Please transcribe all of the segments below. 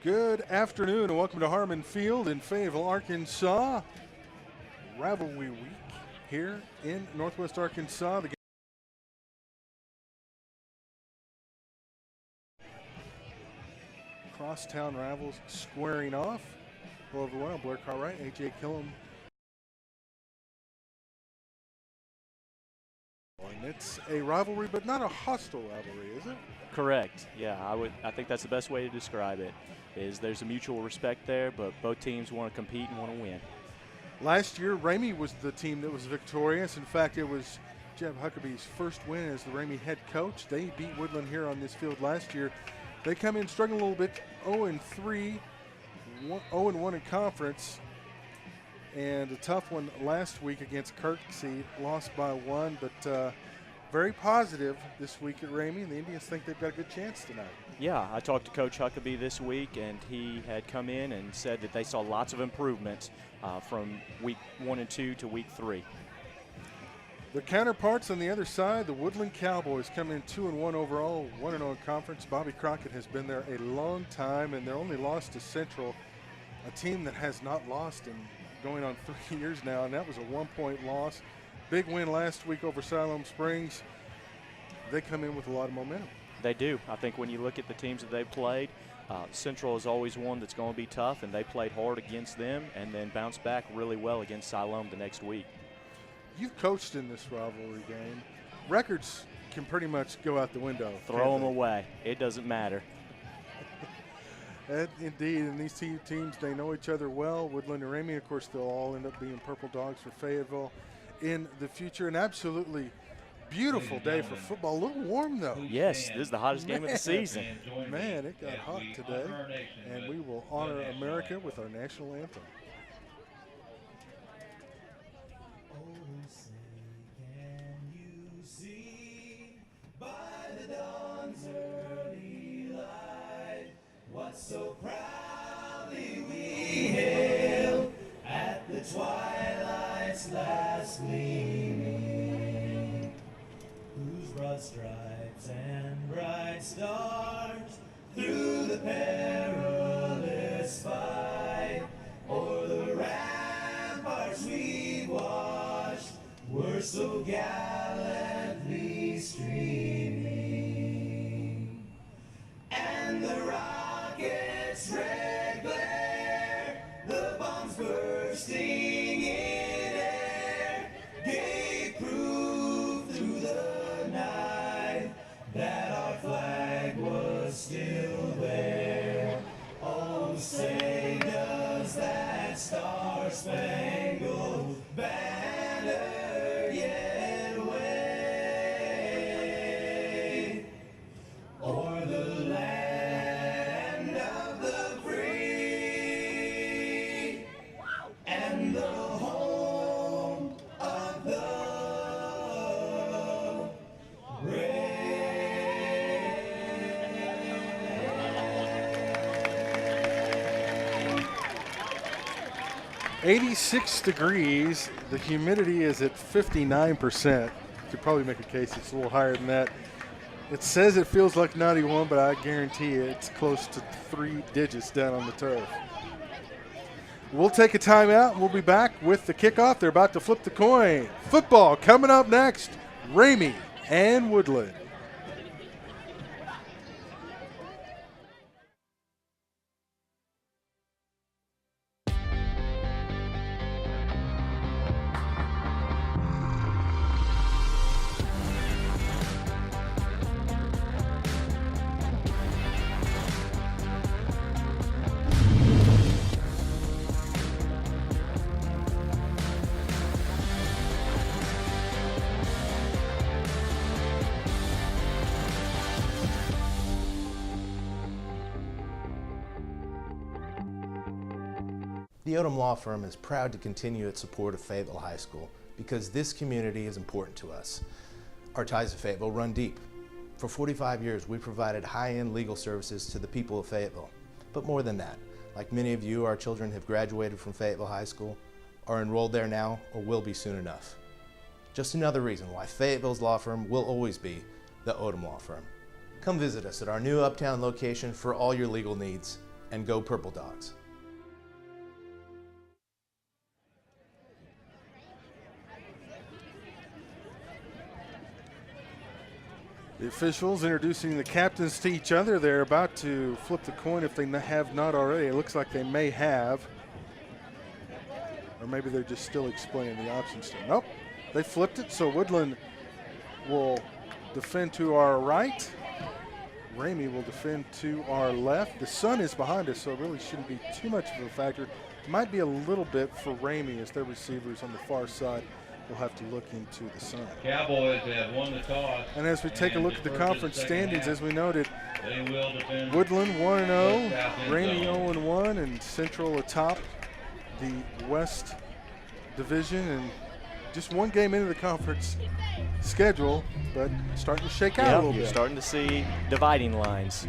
Good afternoon and welcome to Harmon Field in Fayetteville, Arkansas. Rivalry week here in Northwest Arkansas. The crosstown rivals squaring off. Hello everyone, I'm Blair Cartwright, AJ Killam. And it's a rivalry, but not a hostile rivalry, is it? Correct. Yeah, I think that's the best way to describe it. Is there's a mutual respect there, but both teams want to compete and want to win. Last year, Ramay was the team that was victorious. In fact, it was Jeff Huckabee's first win as the Ramay head coach. They beat Woodland here on this field last year. They come in struggling a little bit, 0-3, 0-1 in conference, and a tough one last week against Kirksey, lost by 1, but very positive this week at Ramay, and the Indians think they've got a good chance tonight. Yeah, I talked to Coach Huckabee this week, and he had come in and said that they saw lots of improvements from week 1 and 2 to week 3. The counterparts on the other side, the Woodland Cowboys come in 2-1 overall, 1-0 in conference. Bobby Crockett has been there a long time, and their only loss to Central, a team that has not lost in going on 3 years now, and that was a 1-point loss. Big win last week over Siloam Springs. They come in with a lot of momentum. They do. I think when you look at the teams that they've played, Central is always one that's going to be tough, and they played hard against them and then bounced back really well against Siloam the next week. You've coached in this rivalry game. Records can pretty much go out the window. Throw them away. It doesn't matter. Indeed, and these two teams, they know each other well. Woodland and Ramay, of course, they'll all end up being Purple Dogs for Fayetteville in the future. An absolutely beautiful day for football. A little warm, though. Yes, this is the hottest game of the season. Man, it got hot today, and we will honor America with our national anthem. So proudly we hailed at the twilight's last gleaming, whose broad stripes and bright stars through the perilous fight o'er the ramparts we watched were so gallantly streaming, and the red glare, the bombs bursting in air, gave proof through the night that our flag was still there. Oh, say does that star-spangled banner yet wave o'er the land and the home of the brave. 86 degrees. The humidity is at 59%. You could probably make a case it's a little higher than that. It says it feels like 91, but I guarantee you it's close to 3 digits down on the turf. We'll take a timeout. We'll be back with the kickoff. They're about to flip the coin. Football coming up next. Ramay and Woodland. The Odom Law Firm is proud to continue its support of Fayetteville High School because this community is important to us. Our ties to Fayetteville run deep. For 45 years, we provided high-end legal services to the people of Fayetteville. But more than that, like many of you, our children have graduated from Fayetteville High School, are enrolled there now, or will be soon enough. Just another reason why Fayetteville's law firm will always be the Odom Law Firm. Come visit us at our new Uptown location for all your legal needs. and go Purple Dogs. The officials introducing the captains to each other. They're about to flip the coin if they have not already. It looks like they may have. Or maybe they're just still explaining the options to them. Nope, they flipped it, so Woodland will defend to our right. Ramay will defend to our left. The sun is behind us, so it really shouldn't be too much of a factor. Might be a little bit for Ramay as their receivers on the far side will have to look into the sun. Cowboys have won the toss. And as we take a look at the conference standings, as we noted, They will defend. Woodland 1-0, Ramay 0-1, and Central atop the West Division, and just one game into the conference schedule, but starting to shake out a little You're bit. starting to see dividing lines.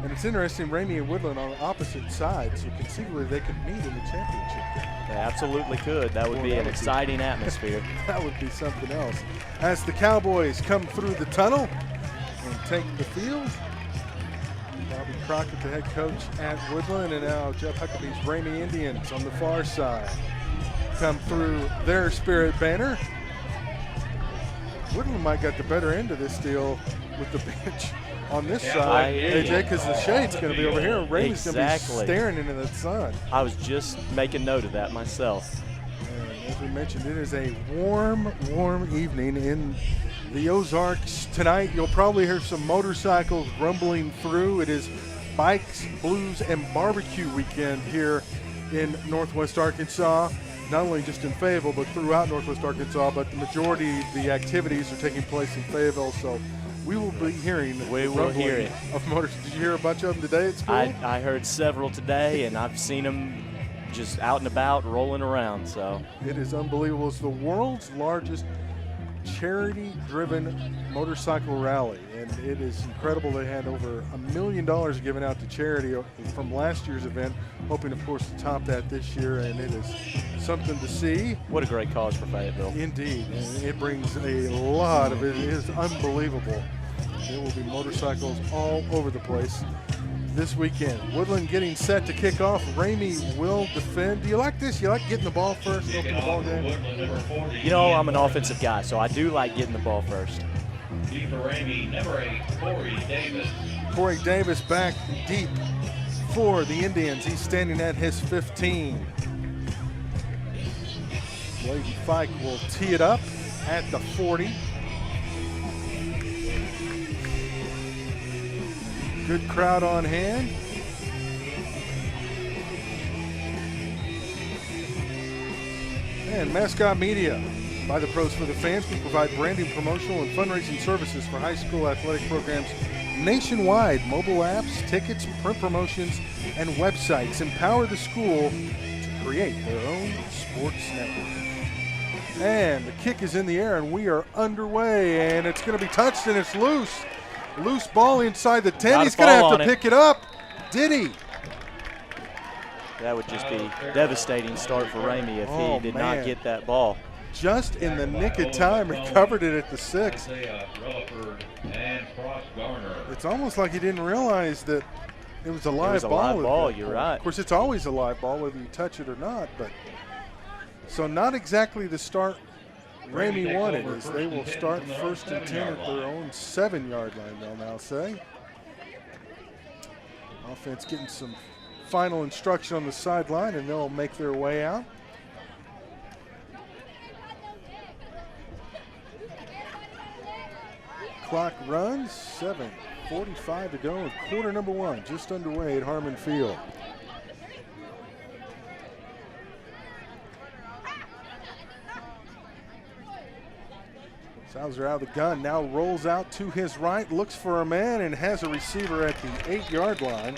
And it's interesting, Ramay and Woodland on opposite sides, so conceivably they could meet in the championship game. They absolutely could. That would be an exciting atmosphere. That would be something else. As the Cowboys come through the tunnel and take the field, Bobby Crockett, the head coach at Woodland, and now Jeff Huckabee's Ramay Indians on the far side come through their Spirit banner. Woodland might got the better end of this deal with the bench on this side, AJ, because the shade's going to be over here, and Ramay's going to be staring into the sun. I was just making note of that myself. And as we mentioned, it is a warm, warm evening in the Ozarks tonight. You'll probably hear some motorcycles rumbling through. It is Bikes, Blues, and Barbecue weekend here in Northwest Arkansas. Not only just in Fayetteville, but throughout Northwest Arkansas, but the majority of the activities are taking place in Fayetteville, so we will be hearing it of motors. Did you hear a bunch of them today at school? I heard several today, and I've seen them just out and about, rolling around. So it is unbelievable. It's the world's largest charity-driven motorcycle rally, and it is incredible. They had over $1 million given out to charity from last year's event, hoping, of course, to top that this year, and it is something to see. what a great cause for Fayetteville. Indeed, and it brings a lot of it. It is unbelievable. There will be motorcycles all over the place this weekend. Woodland getting set to kick off. Ramay will defend. Do you like this? You like getting the ball first, open the ball game? Woodland, number 40. You know, I'm an offensive guy, so I do like getting the ball first. Deep for Ramay, number 8, Corey Davis. Corey Davis back deep for the Indians. He's standing at his 15. Bladen Fike will tee it up at the 40. Good crowd on hand. And Mascot Media. By the pros for the fans, we provide branding, promotional, and fundraising services for high school athletic programs nationwide. Mobile apps, tickets, print promotions, and websites empower the school to create their own sports network. And the kick is in the air, and we are underway, and it's going to be touched, and it's loose. Loose ball inside the 10. He's going to have to pick it up. Did he? That would just be devastating start for Ramay if he did not get that ball. Just in the nick of time, recovered it at the 6. Rutherford and Cross Garner. It's almost like he didn't realize that it was a live ball. Live ball, you're right. Of course, it's always a live ball, whether you touch it or not. But so not exactly the start Ramay wanted, as they will start first and 10 at their own 7-yard line, they'll now say. Offense getting some final instruction on the sideline, and they'll make their way out. Clock runs, 7:45 to go, and quarter number 1 just underway at Harmon Field. Sauser out of the gun, now rolls out to his right, looks for a man, and has a receiver at the 8-yard line.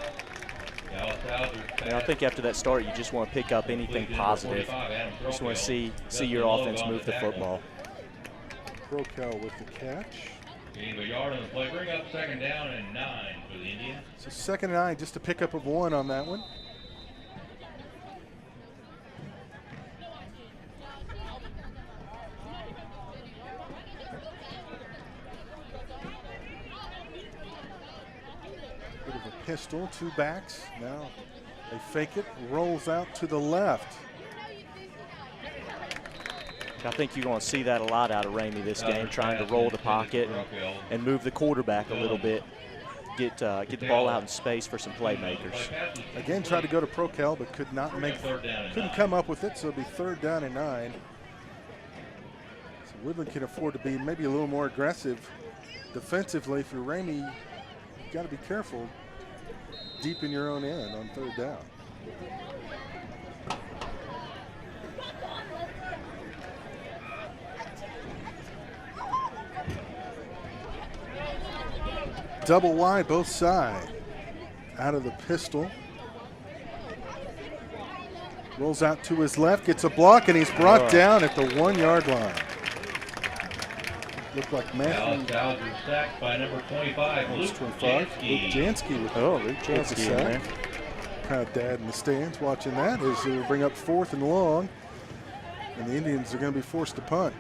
And I think after that start, you just want to pick up anything positive. You just want to see your offense move the football. Procal with the catch. Gain a yard on the play. Bring up 2nd down and 9 for the Indians. So 2nd and 9, just a pickup of 1 on that one. pistol, 2 backs. Now they fake it, rolls out to the left. I think you're going to see that a lot out of Ramey this game, trying to roll the pocket and move the quarterback a little bit, get the ball out in space for some playmakers. Again, tried to go to Procal, but couldn't come up with it, so it'll be 3rd down and 9. So Woodland can afford to be maybe a little more aggressive defensively. For Ramey, you've got to be careful deep in your own end on 3rd down. Double wide, both sides. Out of the pistol. Rolls out to his left, gets a block, and he's brought down at the 1-yard line. Looked like Matthew. Dallas is sacked by number 25, Luke 25. Luke Jansky with Luke Jansky in there. Proud dad in the stands watching that as they will bring up 4th and long. And the Indians are going to be forced to punt.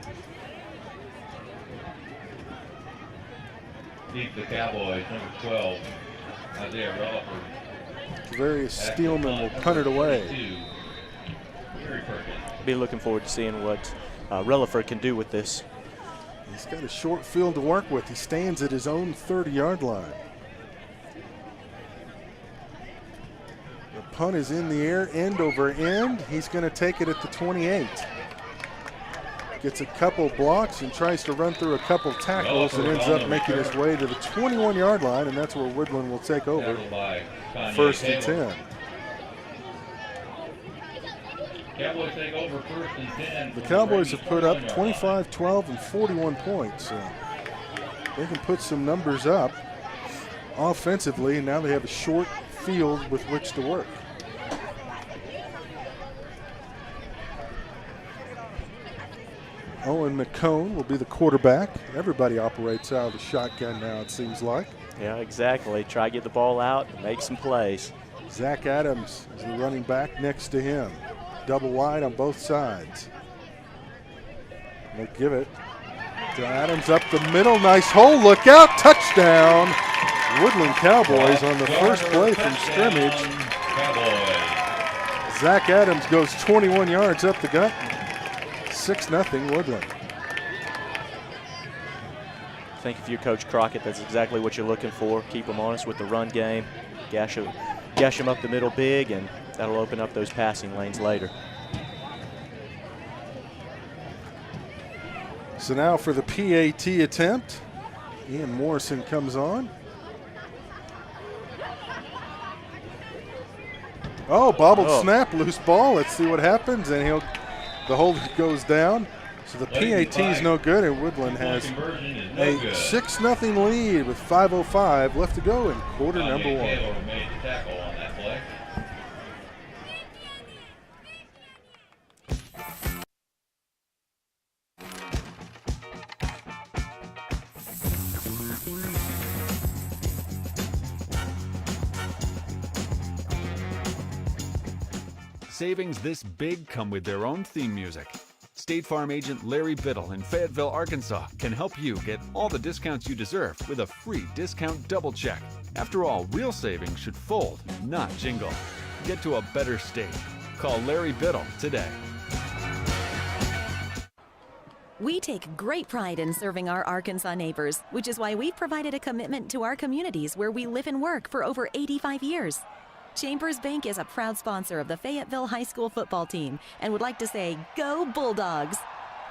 Deep the Cowboys, number 12, Isaiah Relaford. Javarius Steelman will punt it away. Be looking forward to seeing what Relaford can do with this. He's got a short field to work with. He stands at his own 30-yard line. The punt is in the air, end over end. He's going to take it at the 28. Gets a couple blocks and tries to run through a couple tackles and ends up making his way to the 21-yard line, and that's where Woodland will take over. 1st and 10. Cowboys take over 1st and 10. The Cowboys have put up 25, 12, and 41 points. So they can put some numbers up offensively, and now they have a short field with which to work. Owen McCone will be the quarterback. Everybody operates out of the shotgun now, it seems like. Yeah, exactly. Try to get the ball out and make some plays. Zach Adams is the running back next to him. Double wide on both sides. They'll give it to Adams up the middle. Nice hole. Look out. Touchdown. Woodland Cowboys on the first play from scrimmage. Zach Adams goes 21 yards up the gut. 6-0 Woodland. I think if you're Coach Crockett, that's exactly what you're looking for. Keep them honest with the run game. Gash them up the middle big, and that'll open up those passing lanes later. So now for the PAT attempt, Ian Morrison comes on. Oh, bobbled snap, loose ball. Let's see what happens, and the hold goes down. So the PAT is no good, and Woodland has a 6-0 lead with 5:05 left to go in quarter number 1. Made the tackle on that play. Savings this big come with their own theme music. State Farm agent Larry Biddle in Fayetteville, Arkansas can help you get all the discounts you deserve with a free discount double check. After all, real savings should fold, not jingle. Get to a better state. Call Larry Biddle today. We take great pride in serving our Arkansas neighbors, which is why we've provided a commitment to our communities where we live and work for over 85 years. Chambers Bank is a proud sponsor of the Fayetteville High School football team and would like to say, Go Bulldogs!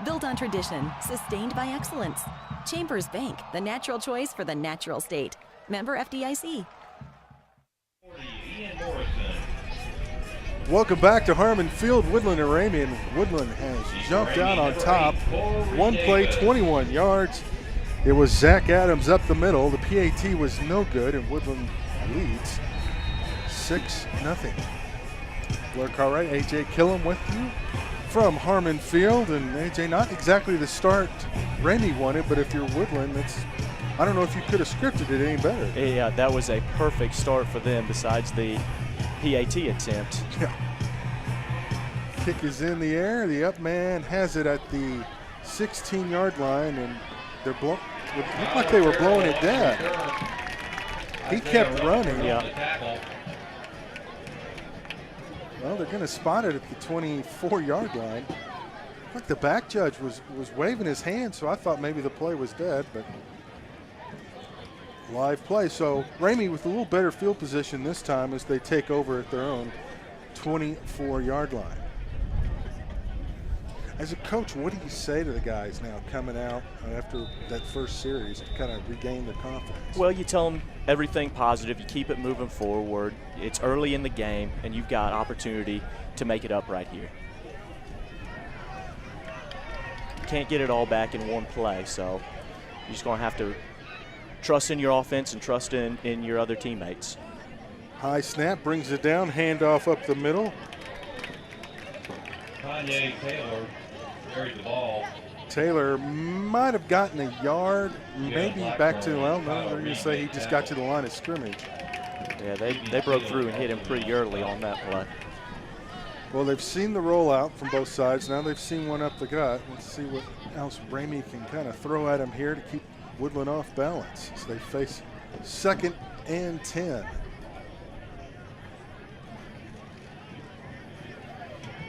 Built on tradition, sustained by excellence. Chambers Bank, the natural choice for the natural state. Member FDIC. Welcome back to Harmon Field. Woodland and Ramey, and Woodland has jumped out on top. One play, 21 yards. It was Zach Adams up the middle. The PAT was no good, and Woodland leads 6-0. Blair Cartwright, AJ Killam with you from Harmon Field. And AJ, not exactly the start Ramey wanted, but if you're Woodland, I don't know if you could have scripted it any better. Yeah, that was a perfect start for them besides the PAT attempt. Yeah. Kick is in the air. The up man has it at the 16-yard line, and looked like they were blowing it down. He kept running. Yeah. Well, they're going to spot it at the 24-yard line. Like the back judge was waving his hand, so I thought maybe the play was dead, but live play. So Ramay with a little better field position this time as they take over at their own 24-yard line. As a coach, what do you say to the guys now coming out after that first series to kind of regain their confidence? Well, you tell them everything positive. You keep it moving forward. It's early in the game, and you've got opportunity to make it up right here. Can't get it all back in one play, so you're just going to have to trust in your offense and trust in your other teammates. High snap, brings it down, handoff up the middle. Kanye Taylor carried the ball. Taylor might have gotten a yard, maybe back to, well, no, they're going to say he just got to the line of scrimmage. Yeah, they broke through and hit him pretty early on that play. Well, they've seen the rollout from both sides. Now they've seen one up the gut. Let's see what else Ramay can kind of throw at him here to keep Woodland off balance as they face 2nd and 10.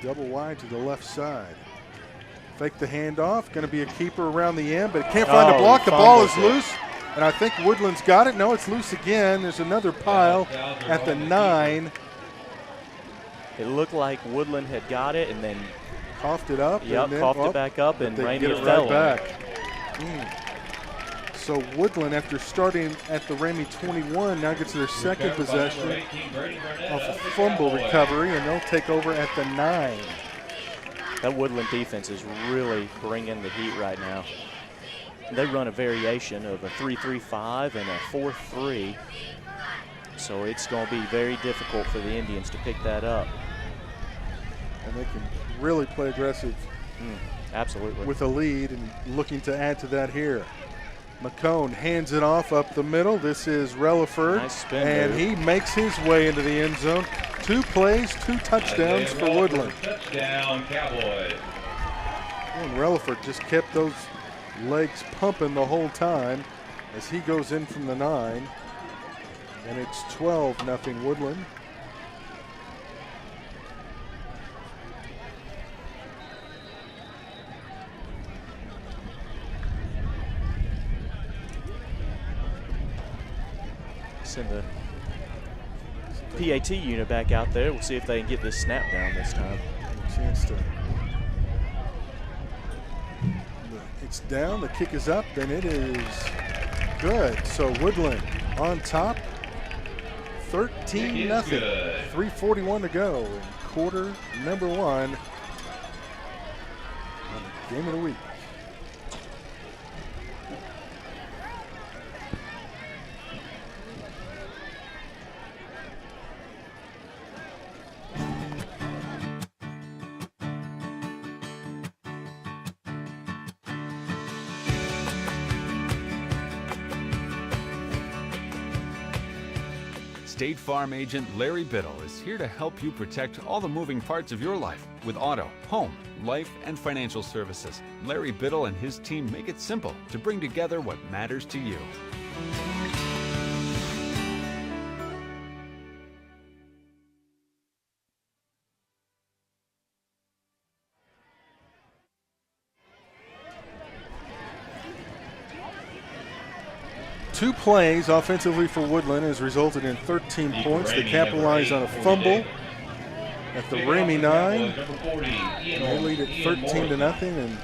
Double wide to the left side. Fake the handoff. Going to be a keeper around the end, but can't find a block. The ball is loose, and I think Woodland's got it. No, it's loose again. There's another pile at the 9. It looked like Woodland had got it and then coughed it up. Yep, and then, coughed it back up, and Ramay fell right back. So Woodland, after starting at the Ramay 21, now gets their second possession off a fumble recovery, and they'll take over at the 9. That Woodland defense is really bringing the heat right now. They run a variation of a 3-3-5 and a 4-3, so it's going to be very difficult for the Indians to pick that up. And they can really play aggressive. Absolutely. With a lead and looking to add to that here. McCone hands it off up the middle. This is Relaford. Nice spin and move. he makes his way into the end zone. 2 plays, 2 touchdowns for Woodland. Touchdown, Cowboys. And Relaford just kept those legs pumping the whole time as he goes in from the 9. And it's 12-0 Woodland. Send the PAT unit back out there. We'll see if they can get this snap down this time. A chance to. It's down, the kick is up, and it is good. So Woodland on top, 13-0. 3:41 to go in quarter number 1 on the game of the week. State Farm agent Larry Biddle is here to help you protect all the moving parts of your life with auto, home, life, and financial services. Larry Biddle and his team make it simple to bring together what matters to you. Two plays offensively for Woodland has resulted in 13 points. They capitalize on a fumble at the Ramay 9. They lead at 13-0, and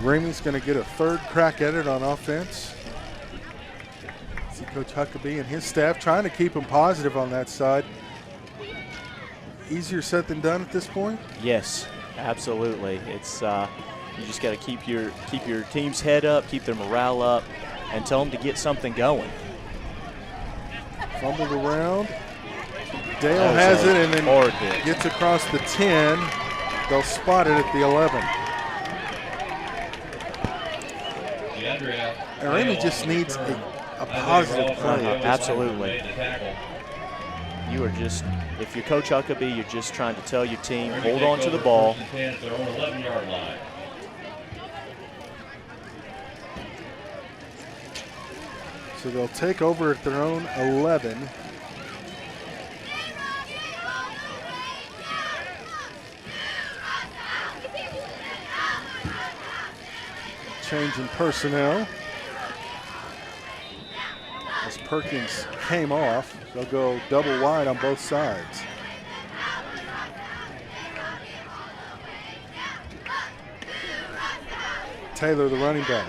Ramay's going to get a third crack at it on offense. See Coach Huckabee and his staff trying to keep them positive on that side. Easier said than done at this point? Yes, absolutely. It's you just got to keep your team's head up, keep their morale up, and tell them to get something going. Fumbled around. Dale has it and then gets across the 10. They'll spot it at the 11. Ramay just needs a positive play. Absolutely. You are just, if you're Coach Huckabee, you're just trying to tell your team, hold on to the ball. So they'll take over at their own 11. Change in personnel. As Perkins came off, they'll go double wide on both sides. Taylor, the running back.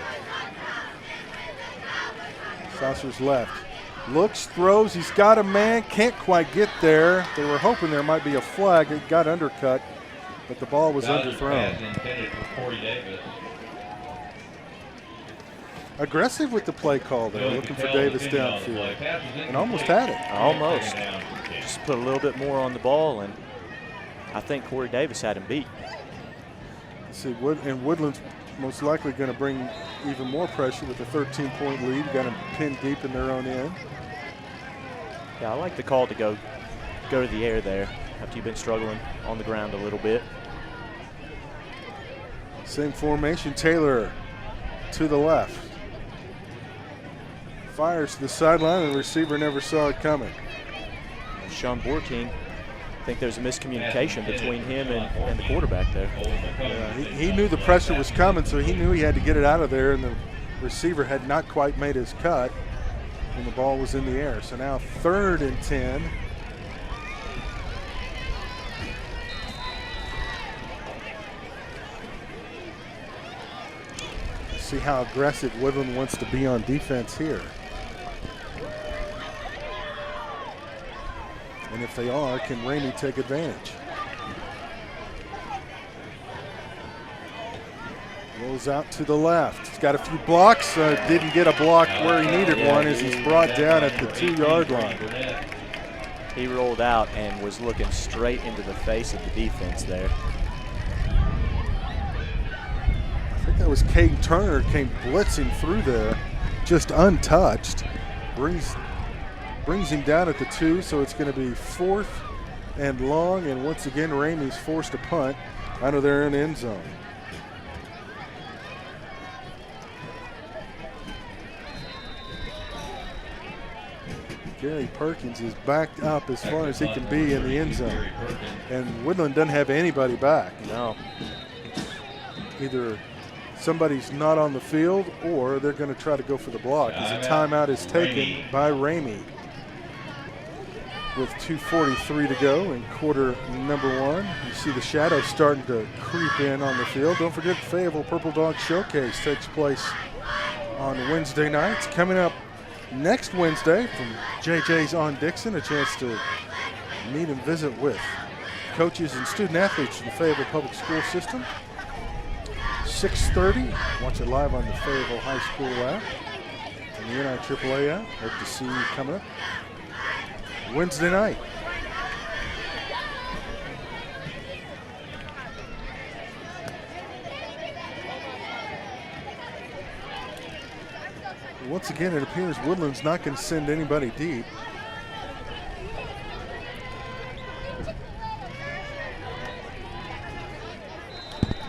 Saucer's left. Looks, throws, he's got a man, can't quite get there. They were hoping there might be a flag. It got undercut, but the ball was underthrown. Aggressive with the play call there, looking for Davis downfield. And almost had it. Almost. Just put a little bit more on the ball, and I think Corey Davis had him beat. See, Woodland's most likely going to bring even more pressure with a 13-point lead. Got them pinned deep in their own end. Yeah, I like the call to go to the air there after you've been struggling on the ground a little bit. Same formation, Taylor to the left. Fires to the sideline, and the receiver never saw it coming. Sean Borking, I think there's a miscommunication between him and the quarterback there. Yeah, he knew the pressure was coming, so he knew he had to get it out of there, and the receiver had not quite made his cut when the ball was in the air. So now 3rd and 10. See how aggressive Woodland wants to be on defense here. And if they are, can Ramey take advantage? Rolls out to the left. He's got a few blocks. Didn't get a block where he needed one as he's brought down at the 2-yard line. He rolled out and was looking straight into the face of the defense there. I think that was Caden Turner came blitzing through there, just untouched. Brings him down at the 2, so it's going to be 4th and long, and once again Ramey's forced to punt out of their own end zone. Gary Perkins is backed up as far as he can be in the end zone, and Woodland doesn't have anybody back. No. Either somebody's not on the field or they're going to try to go for the block as a timeout is taken by Ramey. With 2:43 to go in quarter number 1. You see the shadows starting to creep in on the field. Don't forget the Fayetteville Purple Dog Showcase takes place on Wednesday nights. Coming up next Wednesday from JJ's on Dixon, a chance to meet and visit with coaches and student athletes from the Fayetteville Public School System. 6:30, watch it live on the Fayetteville High School app and the NIAAA app. Hope to see you coming up Wednesday night. Once again, it appears Woodland's not going to send anybody deep.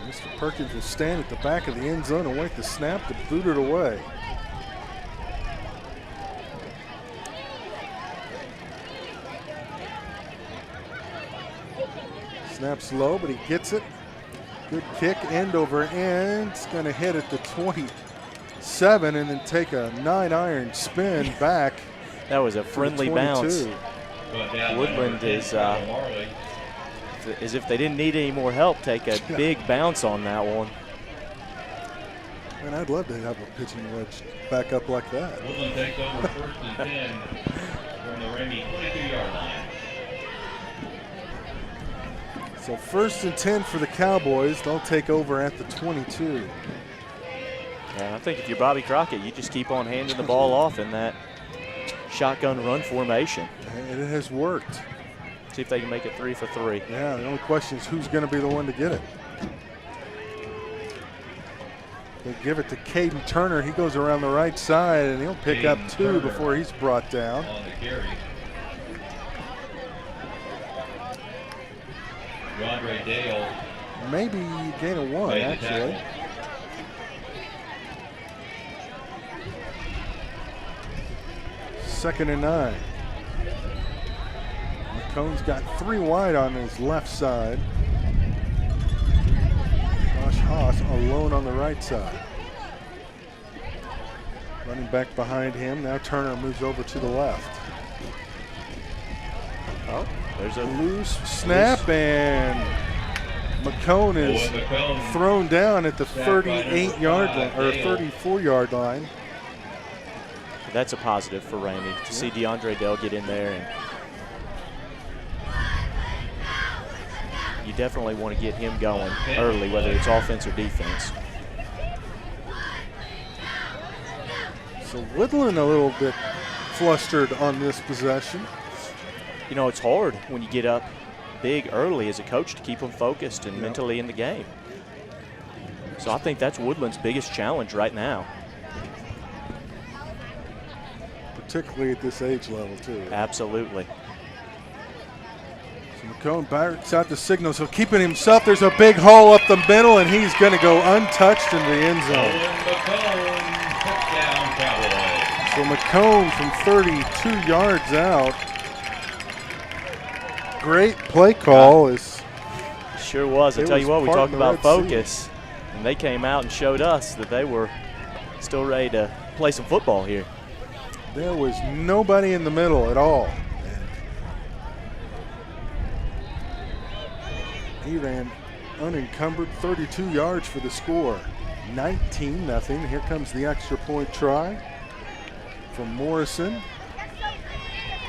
Mr. Perkins will stand at the back of the end zone and wait the snap to boot it away. Snaps low, but he gets it. Good kick, end over end. It's going to hit at the 27 and then take a 9-iron spin back. That was a friendly bounce. Woodland is, as if they didn't need any more help, take a big bounce on that one. And I'd love to have a pitching wedge back up like that. Woodland takes over 1st and 10 from the Ramey 22-yard line. So 1st and 10 for the Cowboys. They'll take over at the 22. Yeah, I think if you're Bobby Crockett, you just keep on handing the ball off in that shotgun run formation. And it has worked. See if they can make it 3 for 3. Yeah, the only question is who's going to be the one to get it. They give it to Caden Turner. He goes around the right side, and he'll pick up 2 before he's brought down. On the carry. Andre Dale. Maybe gain of 1, actually. 2nd and 9. McCone's got 3 wide on his left side. Josh Haas alone on the right side. Running back behind him. Now Turner moves over to the left. Oh, there's a Loose snap, and McCone is thrown down at the 38-yard line, or 34-yard line. That's a positive for Ramey to see DeAndre Dell get in there. And you definitely want to get him going early, whether it's offense or defense. So Woodland a little bit flustered on this possession. You know, it's hard when you get up big early as a coach to keep them focused and mentally in the game. So I think that's Woodland's biggest challenge right now. Particularly at this age level, too. Absolutely. So McCone backs out the signals. He'll keep it himself. There's a big hole up the middle, and he's going to go untouched in the end zone. So McCone from 32 yards out. Great play call. Sure was. I tell you what, we talked about focus, and they came out and showed us that they were still ready to play some football here. There was nobody in the middle at all. He ran unencumbered, 32 yards for the score. 19-0. Here comes the extra point try from Morrison.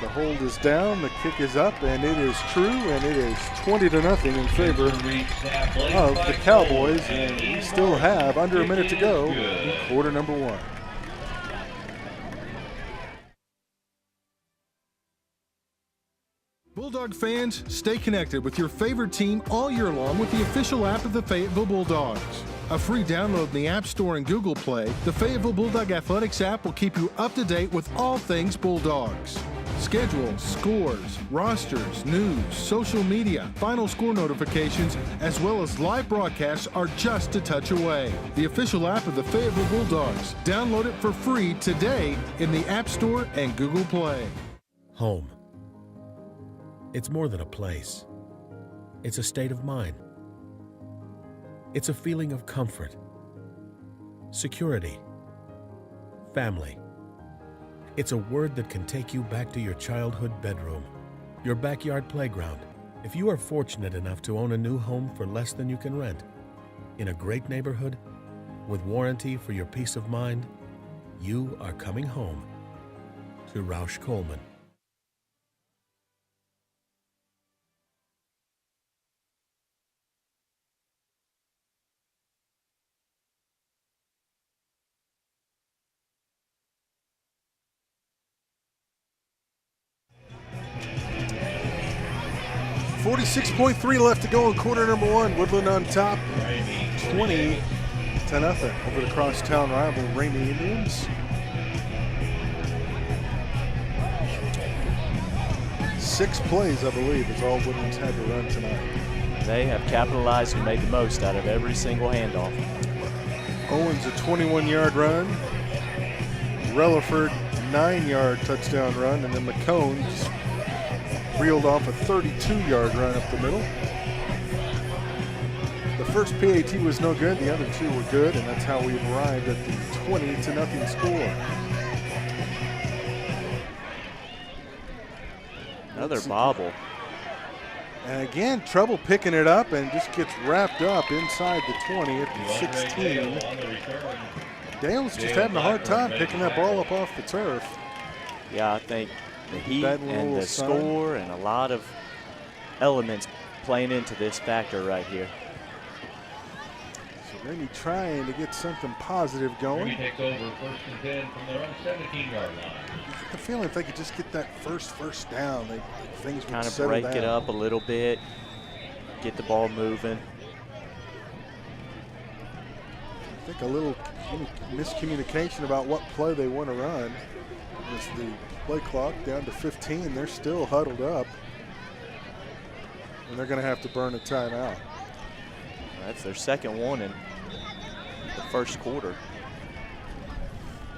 The hold is down, the kick is up, and it is true, and it is 20-0 in favor of the Cowboys. And we still have under a minute to go in quarter number 1. Bulldog fans, stay connected with your favorite team all year long with the official app of the Fayetteville Bulldogs. A free download in the App Store and Google Play, the Fayetteville Bulldog Athletics app will keep you up to date with all things Bulldogs. Schedules, scores, rosters, news, social media, final score notifications, as well as live broadcasts are just a touch away. The official app of the Fayetteville Bulldogs. Download it for free today in the App Store and Google Play. Home. It's more than a place. It's a state of mind. It's a feeling of comfort, security, family. It's a word that can take you back to your childhood bedroom, your backyard playground. If you are fortunate enough to own a new home for less than you can rent, in a great neighborhood, with warranty for your peace of mind, you are coming home to Roush Coleman. .3 left to go in quarter number 1. Woodland on top, 20-0 over the crosstown rival Ramey Indians. 6 plays, I believe, is all Woodland's had to run tonight. They have capitalized and made the most out of every single handoff. Owens a 21-yard run. Relaford 9-yard touchdown run, and then McCone just reeled off a 32-yard run up the middle. The first PAT was no good, the other 2 were good, and that's how we've arrived at the 20-0 score. Another bobble. And again, trouble picking it up and just gets wrapped up inside the 20 at the 16. Dale's just having a hard time picking that ball up off the turf. Yeah, I think the heat and the score and a lot of elements playing into this factor right here. So Ramey trying to get something positive going. Ramey takes over 1st and 10 from their own 17-yard line. I get the feeling if they could just get that first down, things would kind of settle break down. it up a little bit, get the ball moving. I think a little miscommunication about what play they want to run. As the play clock down to 15, they're still huddled up, and they're going to have to burn a timeout. That's their second one in the first quarter.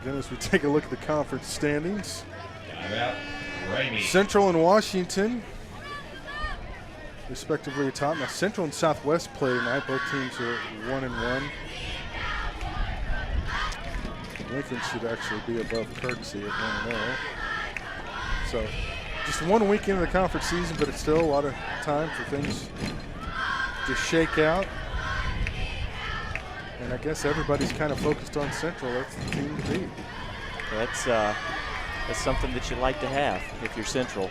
Again, as we take a look at the conference standings, Timeout, Ramay. Central and Washington, respectively, atop. Now Central and Southwest play tonight. Both teams are 1-1. Lincoln should actually be above Kirksey at 1-0. So just 1 week into the conference season, but it's still a lot of time for things to shake out. And I guess everybody's kind of focused on Central. That's the team to beat. That's something that you like to have if you're Central.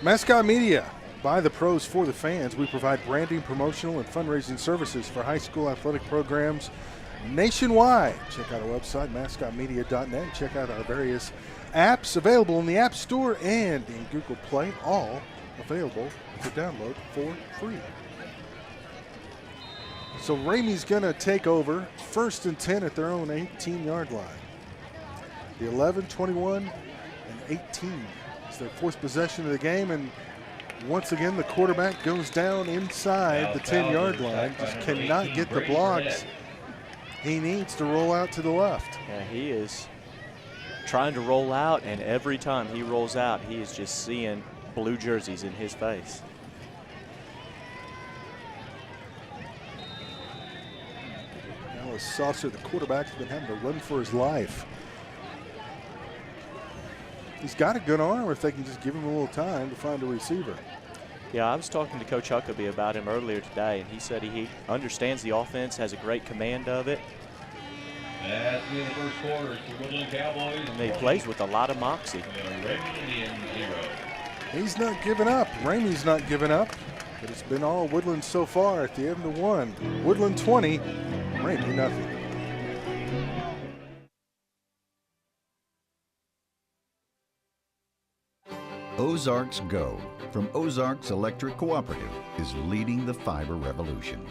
Mascot Media, by the pros for the fans. We provide branding, promotional, and fundraising services for high school athletic programs nationwide. Check out our website, mascotmedia.net. Check out our various apps available in the App Store and in Google Play, all available for download for free. So Ramey's going to take over 1st and 10 at their own 18-yard line. The 11, 21, and 18 is their 4th possession of the game, and once again the quarterback goes down inside the 10-yard line. Just cannot get the blocks. He needs to roll out to the left. Yeah, he is trying to roll out, and every time he rolls out, he is just seeing blue jerseys in his face. Now Saucer, the quarterback, has been having to run for his life. He's got a good arm if they can just give him a little time to find a receiver. Yeah, I was talking to Coach Huckabee about him earlier today, and he said he understands the offense, has a great command of it. That's in the first quarter. It's the Woodland Cowboys. And he plays with a lot of moxie. Ramay Indians 0. He's not giving up. Ramey's not giving up, but it's been all Woodland so far at the end of 1. Woodland 20, Ramey nothing. Ozarks Go from Ozarks Electric Cooperative is leading the fiber revolution,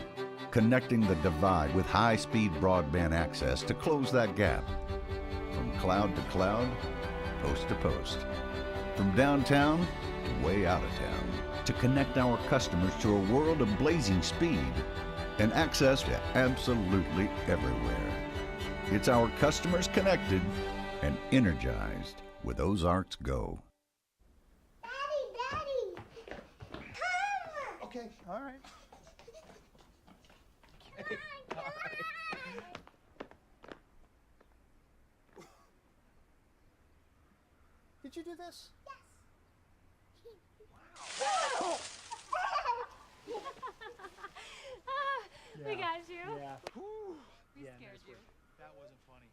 connecting the divide with high-speed broadband access to close that gap. From cloud to cloud, post to post. From downtown to way out of town, to connect our customers to a world of blazing speed and access to absolutely everywhere. It's our customers connected and energized with Ozarks Go. Okay, all right. Okay, all right. Did you do this? Wow. We got you. Yeah. We scared you. That wasn't funny.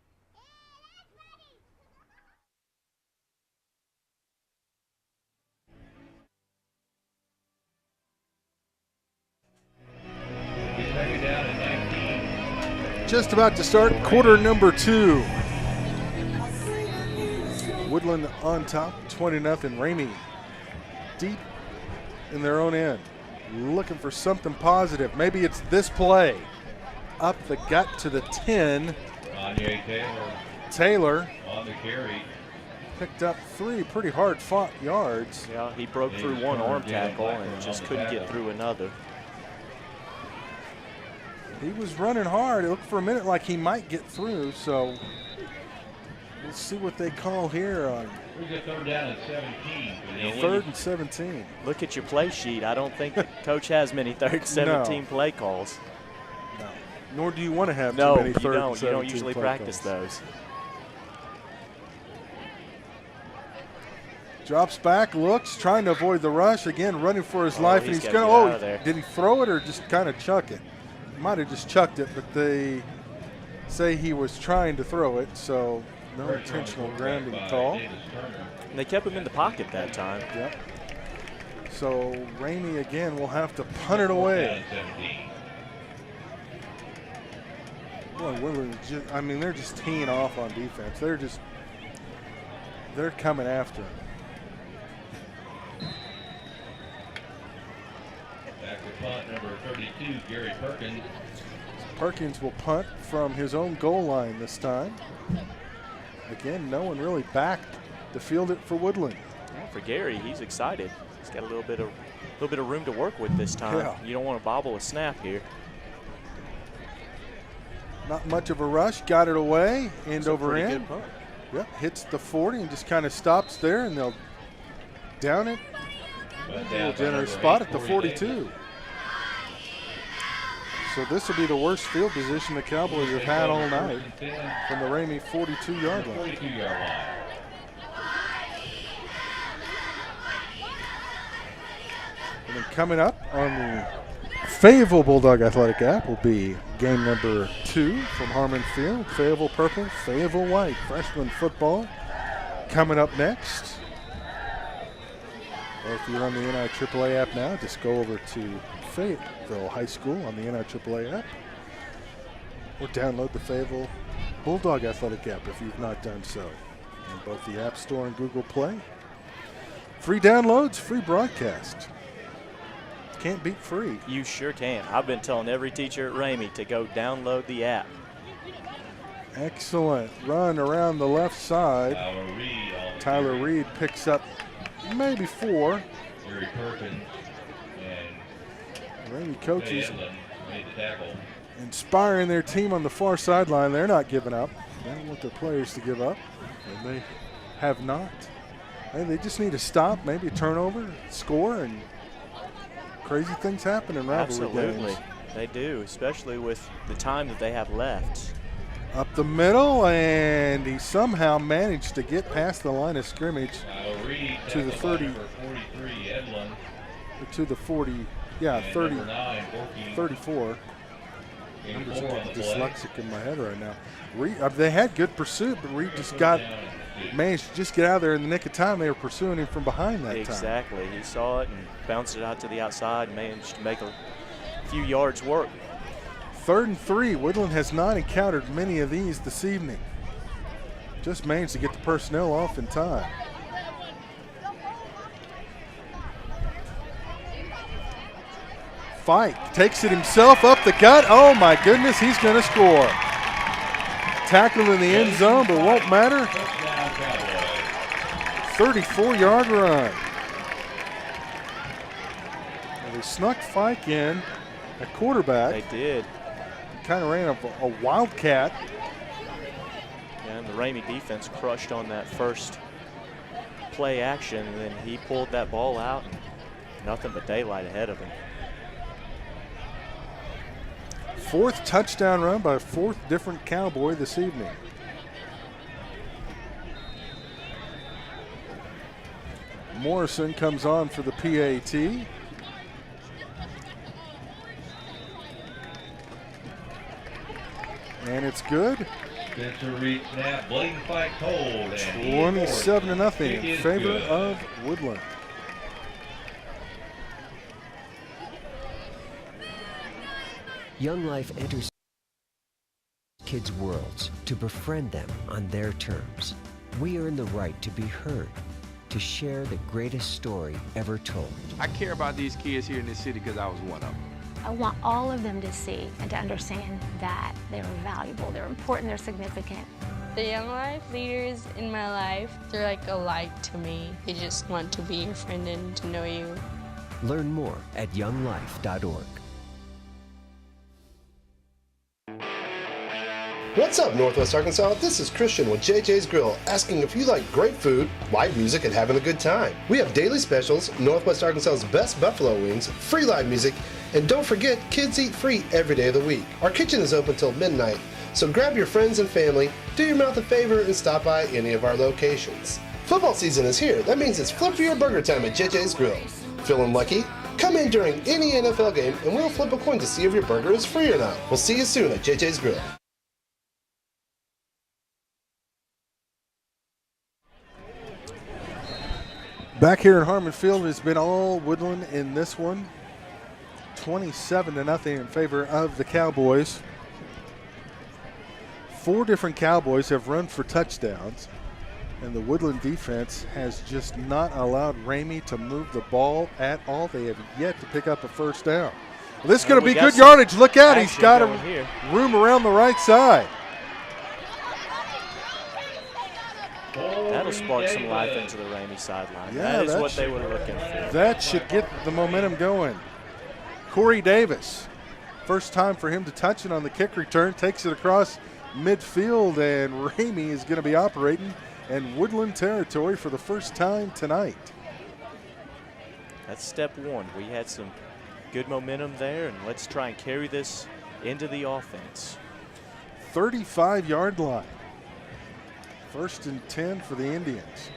Second down at 19. Just about to start quarter number 2. Woodland on top, 20-0. Ramey deep in their own end, looking for something positive. Maybe it's this play. Up the gut to the 10. Taylor on the carry. Picked up 3 pretty hard fought yards. Yeah, he broke through one arm tackle and just couldn't get through another. He was running hard. It looked for a minute like he might get through, so we'll see what they call here on We've got 3rd down at 17. 3rd and 17. Look at your play sheet. I don't think the coach has many 3rd and 17 play calls. No, nor do you want to have no, too many 3rd and 17 you don't usually play practice calls. those. Drops back, looks, trying to avoid the rush. Again, running for his life. And he's he's gotta going get out of there. Did he throw it or just kind of chuck it? Might have just chucked it, but they say he was trying to throw it, so no intentional grounding call. And they kept him in the pocket that time. Yep. So Ramey again will have to punt it away. Boy, Woodland, I mean, they're just teeing off on defense. They're coming after him. Back to punt number 32, Gary Perkins. Perkins will punt from his own goal line this time. Again, no one really backed to field it for Woodland. Well, for Gary, he's excited. He's got a little bit of room to work with this time. Yeah. You don't want to bobble a snap here. Not much of a rush, got it away, end over Pretty end. good punt. Yep, hits the 40 and just kind of stops there, and they'll down it. A little generous spot at the 42. So this will be the worst field position the Cowboys have had all night from the Ramey 42-yard line. 42-yard line. And then coming up on the Fayetteville Bulldog Athletic app will be game number 2 from Harmon Field. Fayetteville purple, Fayetteville white. Freshman football coming up next. Or if you're on the NIAAA app now, just go over to Fayetteville High School on the NIAAA app. Or download the Fayetteville Bulldog Athletic app if you've not done so. In both the App Store and Google Play. Free downloads, free broadcast. Can't beat free. You sure can. I've been telling every teacher at Ramey to go download the app. Excellent run around the left side. Tyler Reed picks up maybe 4. Gary Perkins and Ramey coaches made the tackle. inspiring their team on the far sideline. They're not giving up. They don't want their players to give up, and they have not. And they just need to stop, maybe a turnover, score, and crazy things happen in rivalry Absolutely. games. They do, especially with the time that they have left. Up the middle, and he somehow managed to get past the line of scrimmage to the 30, to the 40, yeah, 30, 34. I'm just dyslexic in my head right now. They had good pursuit, but Reed just managed to just get out of there in the nick of time. They were pursuing him from behind that time. Exactly. He saw it and bounced it out to the outside and managed to make a few yards work. 3rd and 3. Woodland has not encountered many of these this evening. Just managed to get the personnel off in time. Fike takes it himself up the gut. Oh my goodness, he's going to score. Tackled in the end zone, but won't matter. 34-yard run. And they snuck Fike in at quarterback. They did. Kind of ran a wildcat. And the Ramey defense crushed on that first play action, and then he pulled that ball out. Nothing but daylight ahead of him. 4th touchdown run by a 4th different Cowboy this evening. Morrison comes on for the PAT. And it's good. Spencer Reed snap, blatant fight cold. 27-0 in favor of Woodland. Young Life enters kids' worlds to befriend them on their terms. We earn the right to be heard, to share the greatest story ever told. I care about these kids here in this city because I was one of them. I want all of them to see and to understand that they're valuable, they're important, they're significant. The Young Life leaders in my life, they're like a light to me. They just want to be your friend and to know you. Learn more at younglife.org. What's up, Northwest Arkansas? This is Christian with JJ's Grill, asking if you like great food, live music, and having a good time. We have daily specials, Northwest Arkansas's best buffalo wings, free live music, and don't forget, kids eat free every day of the week. Our kitchen is open till midnight, so grab your friends and family, do your mouth a favor, and stop by any of our locations. Football season is here. That means it's flip for your burger time at JJ's Grill. Feeling lucky? Come in during any NFL game, and we'll flip a coin to see if your burger is free or not. We'll see you soon at JJ's Grill. Back here in Harmon Field, it's been all Woodland in this one. 27-0 in favor of the Cowboys. 4 different Cowboys have run for touchdowns, and the Woodland defense has just not allowed Ramey to move the ball at all. They have yet to pick up a first down. Well, this is going to be good yardage. Look out, he's got a room around the right side. That'll spark some life into the Ramey sideline. Yeah, that is what they were looking for. That should get the momentum going. Corey Davis, first time for him to touch it on the kick return, takes it across midfield, and Ramey is going to be operating in Woodland territory for the first time tonight. That's step one. We had some good momentum there, and let's try and carry this into the offense. 35-yard line. 1st and 10 for the Indians.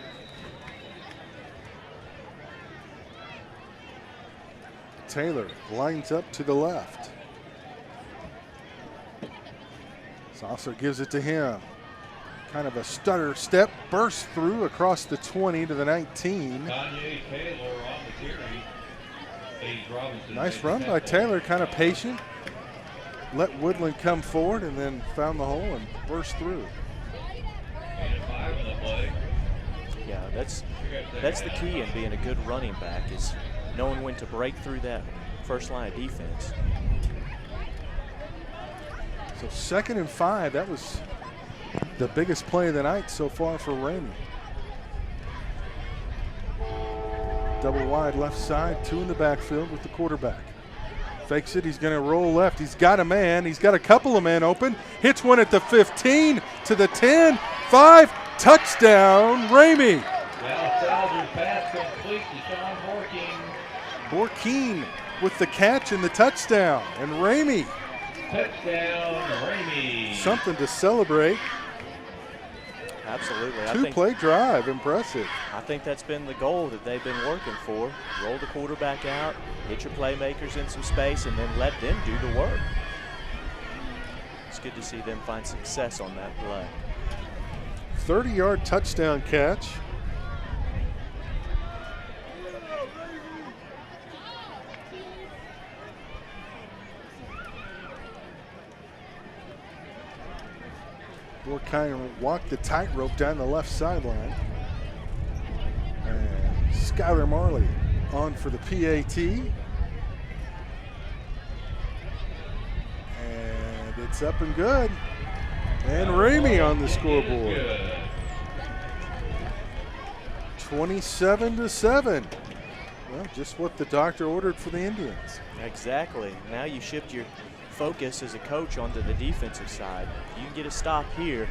Taylor lines up to the left. Saucer gives it to him. Kind of a stutter step, burst through across the 20 to the 19. Kanye Taylor on the carry. Paige Robinson. Nice run by Taylor, kind of patient. Let Woodland come forward and then found the hole and burst through. Yeah, that's the key in being a good running back, is knowing when to break through that first line of defense. So 2nd and 5, that was the biggest play of the night so far for Ramey. Double wide left side, 2 in the backfield with the quarterback. Fakes it, he's going to roll left. He's got a man, he's got a couple of men open. Hits one at the 15 to the 10, 5, touchdown, Ramey. Dallas Salvers pass complete to Sean Borkeen with the catch and the touchdown, and Ramey. Touchdown, Ramey. Something to celebrate. Absolutely. 2-play drive, impressive. I think that's been the goal that they've been working for. Roll the quarterback out, hit your playmakers in some space, and then let them do the work. It's good to see them find success on that play. 30-yard touchdown catch. Will kind of walk the tightrope down the left sideline. And Skylar Marley on for the PAT. And it's up and good. And Ramey on the scoreboard. 27-7. Well, just what the doctor ordered for the Indians. Exactly. Now you shift your focus as a coach onto the defensive side. You can get a stop here,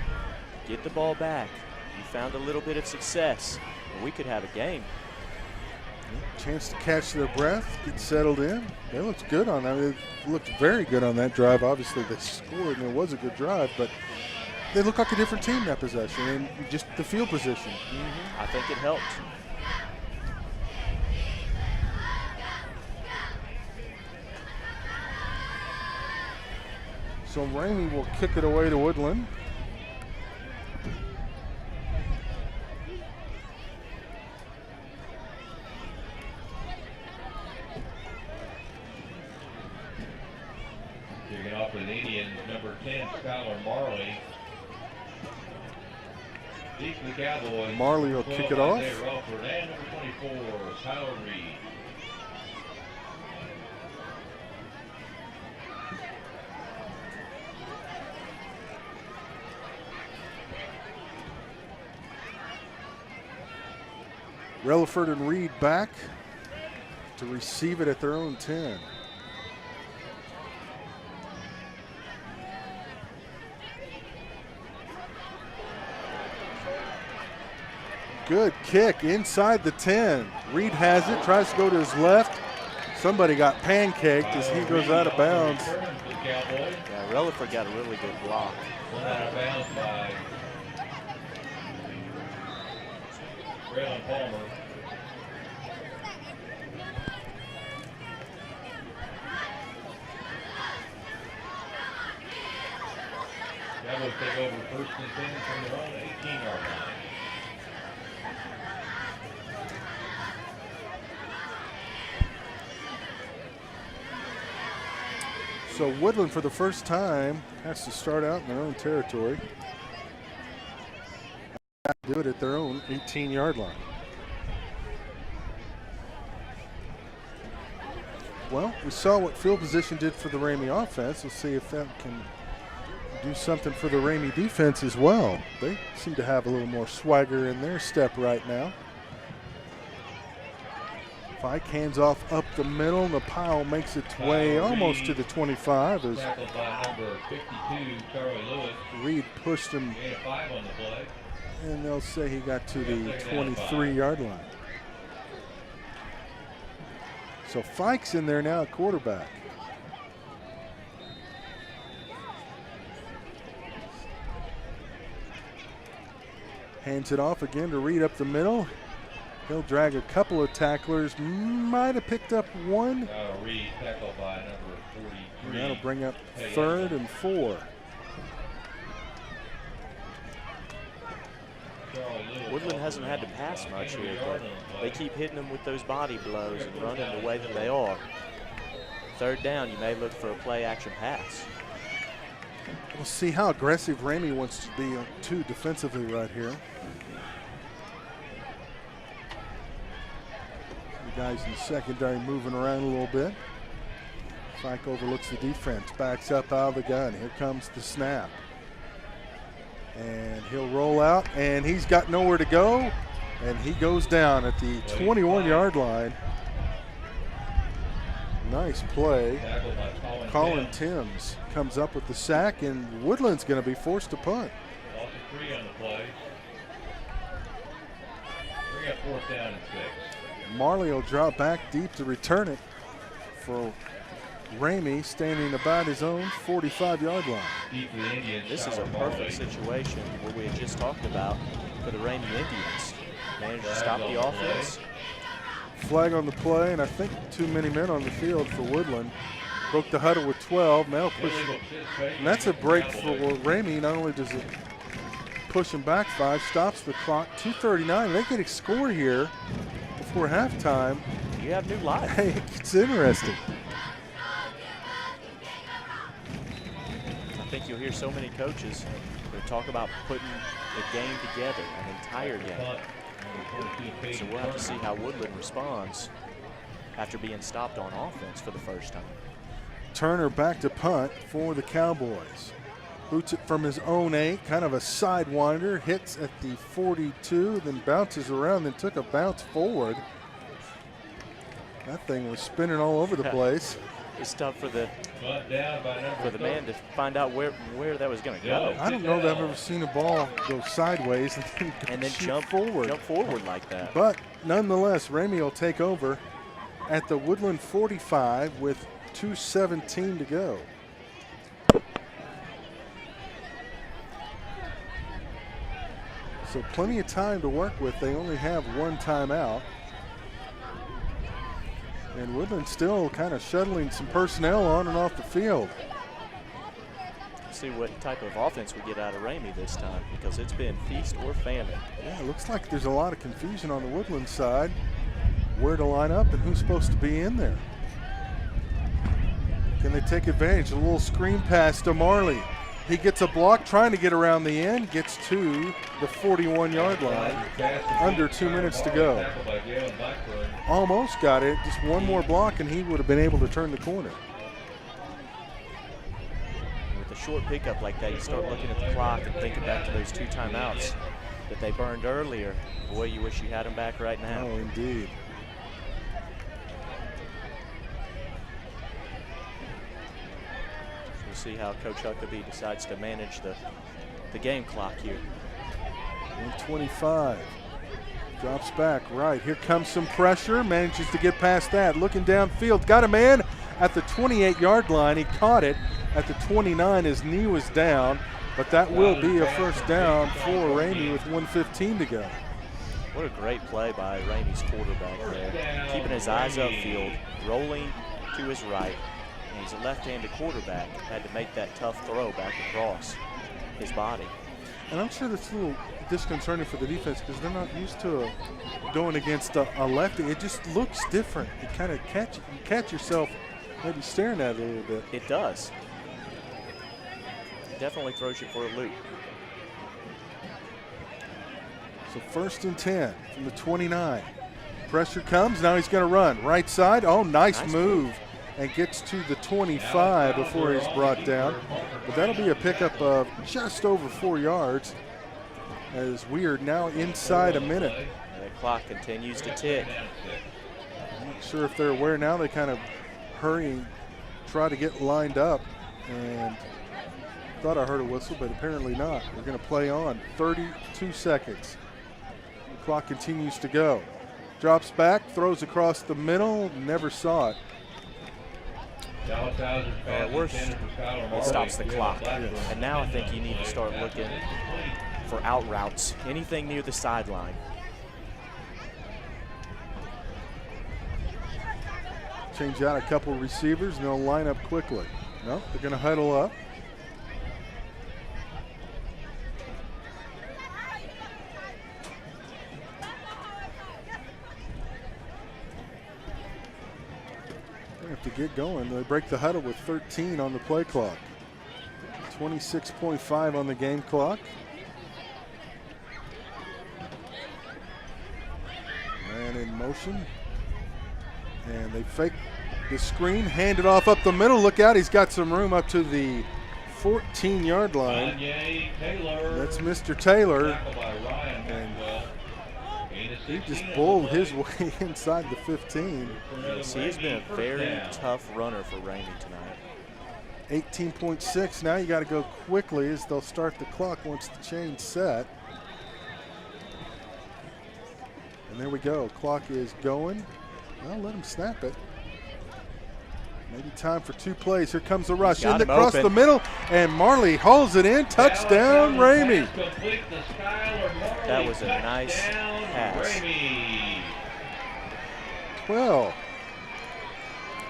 get the ball back. You found a little bit of success, and we could have a game. Chance to catch their breath, get settled in. They looked good on that. They looked very good on that drive. Obviously, they scored, and it was a good drive, but they look like a different team that possession, and just the field position. I think it helped. So Ramey will kick it away to Woodland. Kicking off for the Indians, number 10, Skylar Marley. Deep for the Cowboys. Marley will kick it off. Isaiah Relford, and number 24, Tyler Reed. Relaford and Reed back to receive it at their own 10. Good kick inside the 10. Reed has it, tries to go to his left. Somebody got pancaked as he goes out of bounds. Yeah, Relaford got a really good block. Went out of bounds by Braylon Palmer. Cowboys take over 1st and 10 from their own 18-yard line. So Woodland, for the first time, has to start out in their own territory. Do it at their own 18-yard line. Well, we saw what field position did for the Ramey offense. We'll see if that can do something for the Ramey defense as well. They seem to have a little more swagger in their step right now. Fike hands off up the middle, and the pile makes its way almost to the 25 as Tackled by number 52, Charlie Lewis. Reed pushed him, Gain of 5 on the play. and they'll say he got to the 23-yard line. So Fike's in there now at quarterback. Hands it off again to Reed up the middle. He'll drag a couple of tacklers, might have picked up one. Reed tackled by number 43. And that'll bring up 3rd and 4. Woodland hasn't had to pass much here, but they keep hitting them with those body blows and running the way that they are. 3rd down, you may look for a play action pass. We'll see how aggressive Ramay wants to be too defensively right here. The guys in secondary moving around a little bit. Fike overlooks the defense, backs up out of the gun. Here comes the snap. And he'll roll out, and he's got nowhere to go, and he goes down at the 21-yard line. Nice play. Colin Timms comes up with the sack, and Woodland's going to be forced to punt. Loss of 3 on the play. Bring up 4th down and 6. Marley will drop back deep to return it for Ramay, standing about his own 45-yard line. This is a perfect situation what we had just talked about for the Ramay Indians. Managed to stop the offense. Flag on the play, and I think too many men on the field for Woodland. Broke the huddle with 12. Now push, and that's a break for Ramay. Not only does it push him back 5, stops the clock. 2:39. They get a score here before halftime. You have new life. Hey, it's interesting. I think you'll hear so many coaches who talk about putting the game together, an entire game. So we'll have to see how Woodland responds after being stopped on offense for the first time. Turner back to punt for the Cowboys. Boots it from his own 8, kind of a sidewinder, hits at the 42, then bounces around, then took a bounce forward. That thing was spinning all over the place. It's tough for the man to find out where that was going to go. I don't know that I've ever seen a ball go sideways and then jump forward like that. But nonetheless, Ramay will take over at the Woodland 45 with 2:17 to go. So plenty of time to work with. They only have 1 timeout. And Woodland still kind of shuttling some personnel on and off the field. See what type of offense we get out of Ramay this time, because it's been feast or famine. Yeah, it looks like there's a lot of confusion on the Woodland side, where to line up and who's supposed to be in there. Can they take advantage? A little screen pass to Marley. He gets a block trying to get around the end, gets to the 41-yard line. Under 2 minutes to go. Almost got it. Just one more block and he would have been able to turn the corner. With a short pickup like that, you start looking at the clock and thinking back to those 2 timeouts that they burned earlier. Boy, you wish you had them back right now. Oh, indeed. We'll see how Coach Huckabee decides to manage the game clock here. 125. Drops back right. Here comes some pressure. Manages to get past that. Looking downfield. Got a man at the 28-yard line. He caught it at the 29. His knee was down. But that will be a first down for Ramay with 1:15 to go. What a great play by Ramay's quarterback there. Keeping his eyes upfield, rolling to his right. And he's a left-handed quarterback. Had to make that tough throw back across his body. And I'm sure that's a little disconcerting for the defense because they're not used to going against a lefty. It just looks different. You kind of catch yourself maybe staring at it a little bit. It does. It definitely throws you for a loop. So 1st and 10 from the 29. Pressure comes. Now he's going to run. Right side. Oh, nice move. And gets to the 25 before he's brought down. But that'll be a pickup of just over 4 yards as we are now inside a minute. The clock continues to tick. sure if they're aware now. They kind of hurry and try to get lined up, and thought I heard a whistle, but apparently not. We're going to play on. 32 seconds. The clock continues to go. Drops back, throws across the middle, never saw it. It stops the clock. Yes. And now I think you need to start looking for out routes, anything near the sideline. Change out a couple receivers and they'll line up quickly. No, they're going to huddle up. To get going, they break the huddle with 13 on the play clock. 26.5 on the game clock. Man in motion. And they fake the screen, hand it off up the middle. Look out, he's got some room up to the 14-yard line. That's Mr. Taylor. And he just bowled his way inside the 15. Yes, he has been a very tough runner for Ramay tonight. 18.6. Now you got to go quickly as they'll start the clock once the chain's set. And there we go. Clock is going. Well, let him snap it. Maybe time for two plays. Here comes the rush. In across the middle, and Marley hauls it in. Touchdown, Ramay. That was a nice pass. Well,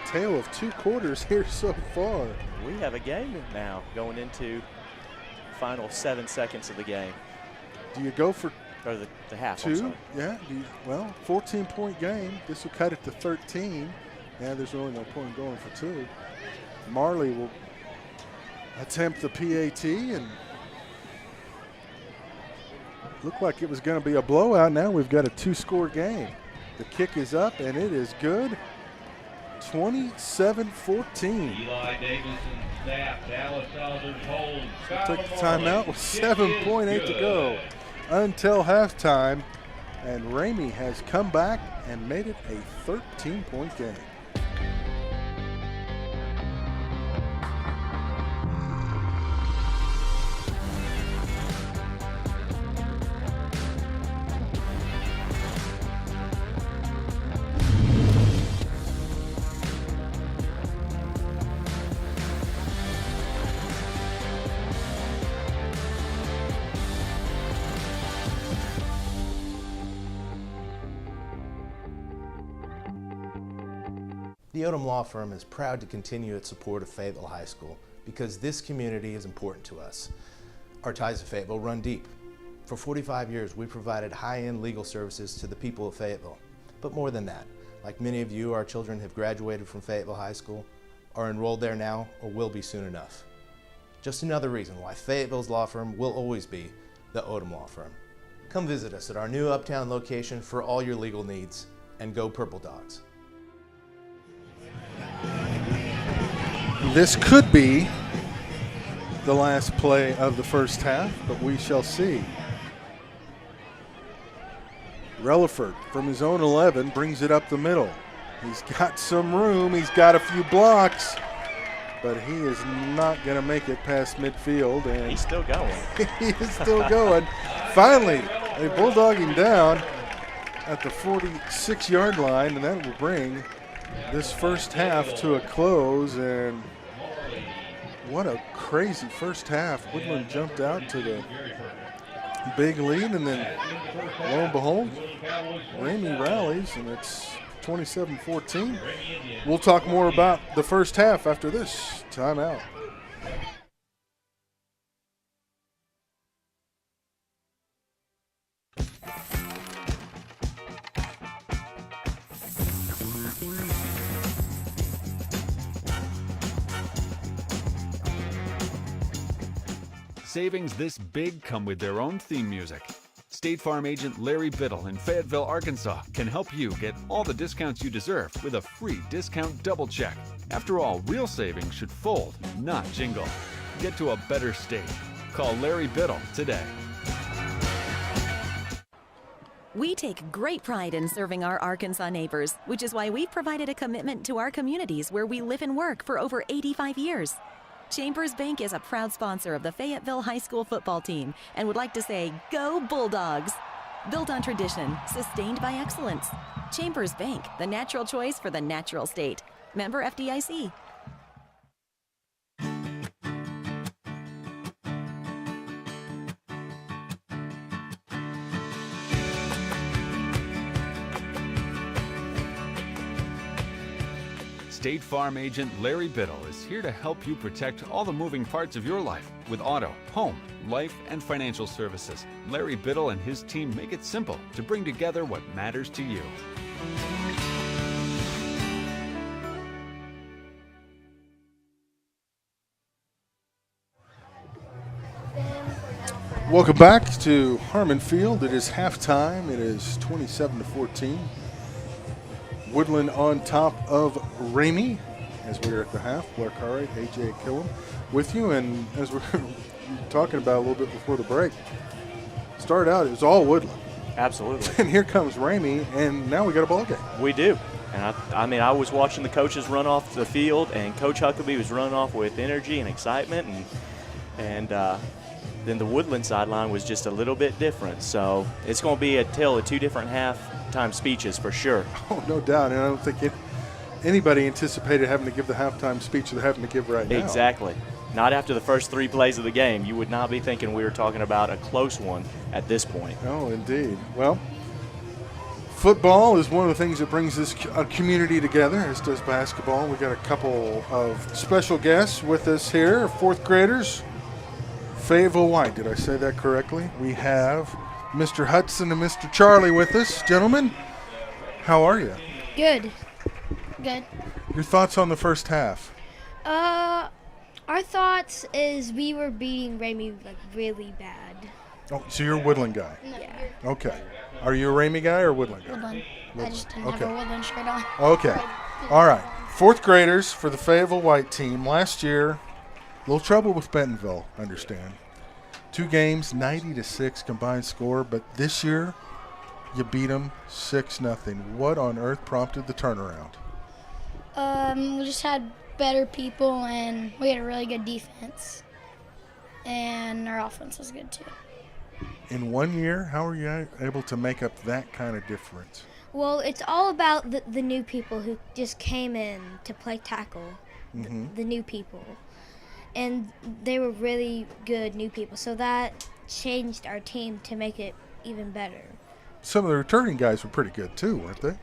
tale of two quarters here so far. We have a game now going into the final 7 seconds of the game. Do you go for or the half? Two? Yeah. Well, 14-point game. This will cut it to 13. Yeah, there's really no point in going for two. Marley will attempt the PAT and looked like it was going to be a blowout. Now we've got a two-score game. The kick is up and it is good. 27-14. Eli Davidson snap. Dallas Elders hold. We'll take the timeout with 7.8 to go until halftime, and Ramay has come back and made it a 13-point game. The Odom Law Firm is proud to continue its support of Fayetteville High School because this community is important to us. Our ties to Fayetteville run deep. For 45 years, we provided high-end legal services to the people of Fayetteville. But more than that, like many of you, our children have graduated from Fayetteville High School, are enrolled there now, or will be soon enough. Just another reason why Fayetteville's law firm will always be the Odom Law Firm. Come visit us at our new Uptown location for all your legal needs, and go Purple Dogs. This could be the last play of the first half, but we shall see. Relaford from his own 11 brings it up the middle. He's got some room, he's got a few blocks, but he is not going to make it past midfield. And he's still going. He is still going. Finally, they bulldog him down at the 46-yard line, and that will bring this first half to a close. And what a crazy first half. Woodland jumped out to the big lead, and then lo and behold, Ramay rallies, and it's 27-14. We'll talk more about the first half after this timeout. Savings this big come with their own theme music. State Farm agent Larry Biddle in Fayetteville, Arkansas can help you get all the discounts you deserve with a free discount double check. After all, real savings should fold, not jingle. Get to a better state. Call Larry Biddle today. We take great pride in serving our Arkansas neighbors, which is why we've provided a commitment to our communities where we live and work for over 85 years. Chambers Bank is a proud sponsor of the Fayetteville High School football team and would like to say, Go Bulldogs! Built on tradition, sustained by excellence. Chambers Bank, the natural choice for the natural state. Member FDIC. State Farm agent Larry Biddle is here to help you protect all the moving parts of your life with auto, home, life, and financial services. Larry Biddle and his team make it simple to bring together what matters to you. Welcome back to Harmon Field. It is halftime. It is 27-14. Woodland on top of Ramay as we're at the half. Blair Cartwright, AJ Killam with you. And as we're talking about a little bit before the break, started out, it was all Woodland. Absolutely. And here comes Ramay, and now we got a ball game. We do. And I was watching the coaches run off the field, and Coach Huckabee was running off with energy and excitement, and then the Woodland sideline was just a little bit different. So it's going to be a tale of two different halftime speeches for sure. Oh, no doubt. And I don't think anybody anticipated having to give the halftime speech they're having to give right now. Exactly. Not after the first 3 plays of the game. You would not be thinking we were talking about a close one at this point. Oh, indeed. Well, football is one of the things that brings this community together, as does basketball. We got a couple of special guests with us here, 4th graders. Fayetteville White, did I say that correctly? We have Mr. Hudson and Mr. Charlie with us. Gentlemen, how are you? Good. Good. Your thoughts on the first half? Our thoughts is we were beating Ramay like really bad. Oh, so you're a Woodland guy? Yeah. Okay. Are you a Ramay guy or a Woodland guy? Woodland. I just didn't Okay. have a Woodland shirt on. Okay. All right. 4th graders for the Fayetteville White team. Last year, a little trouble with Bentonville, I understand. 2 games, 90-6 combined score, but this year you beat them 6-0. What on earth prompted the turnaround? We just had better people, and we had a really good defense. And our offense was good, too. In 1 year, how are you able to make up that kind of difference? Well, it's all about the new people who just came in to play tackle, the new people. And they were really good new people, so that changed our team to make it even better. Some of the returning guys were pretty good, too, weren't they?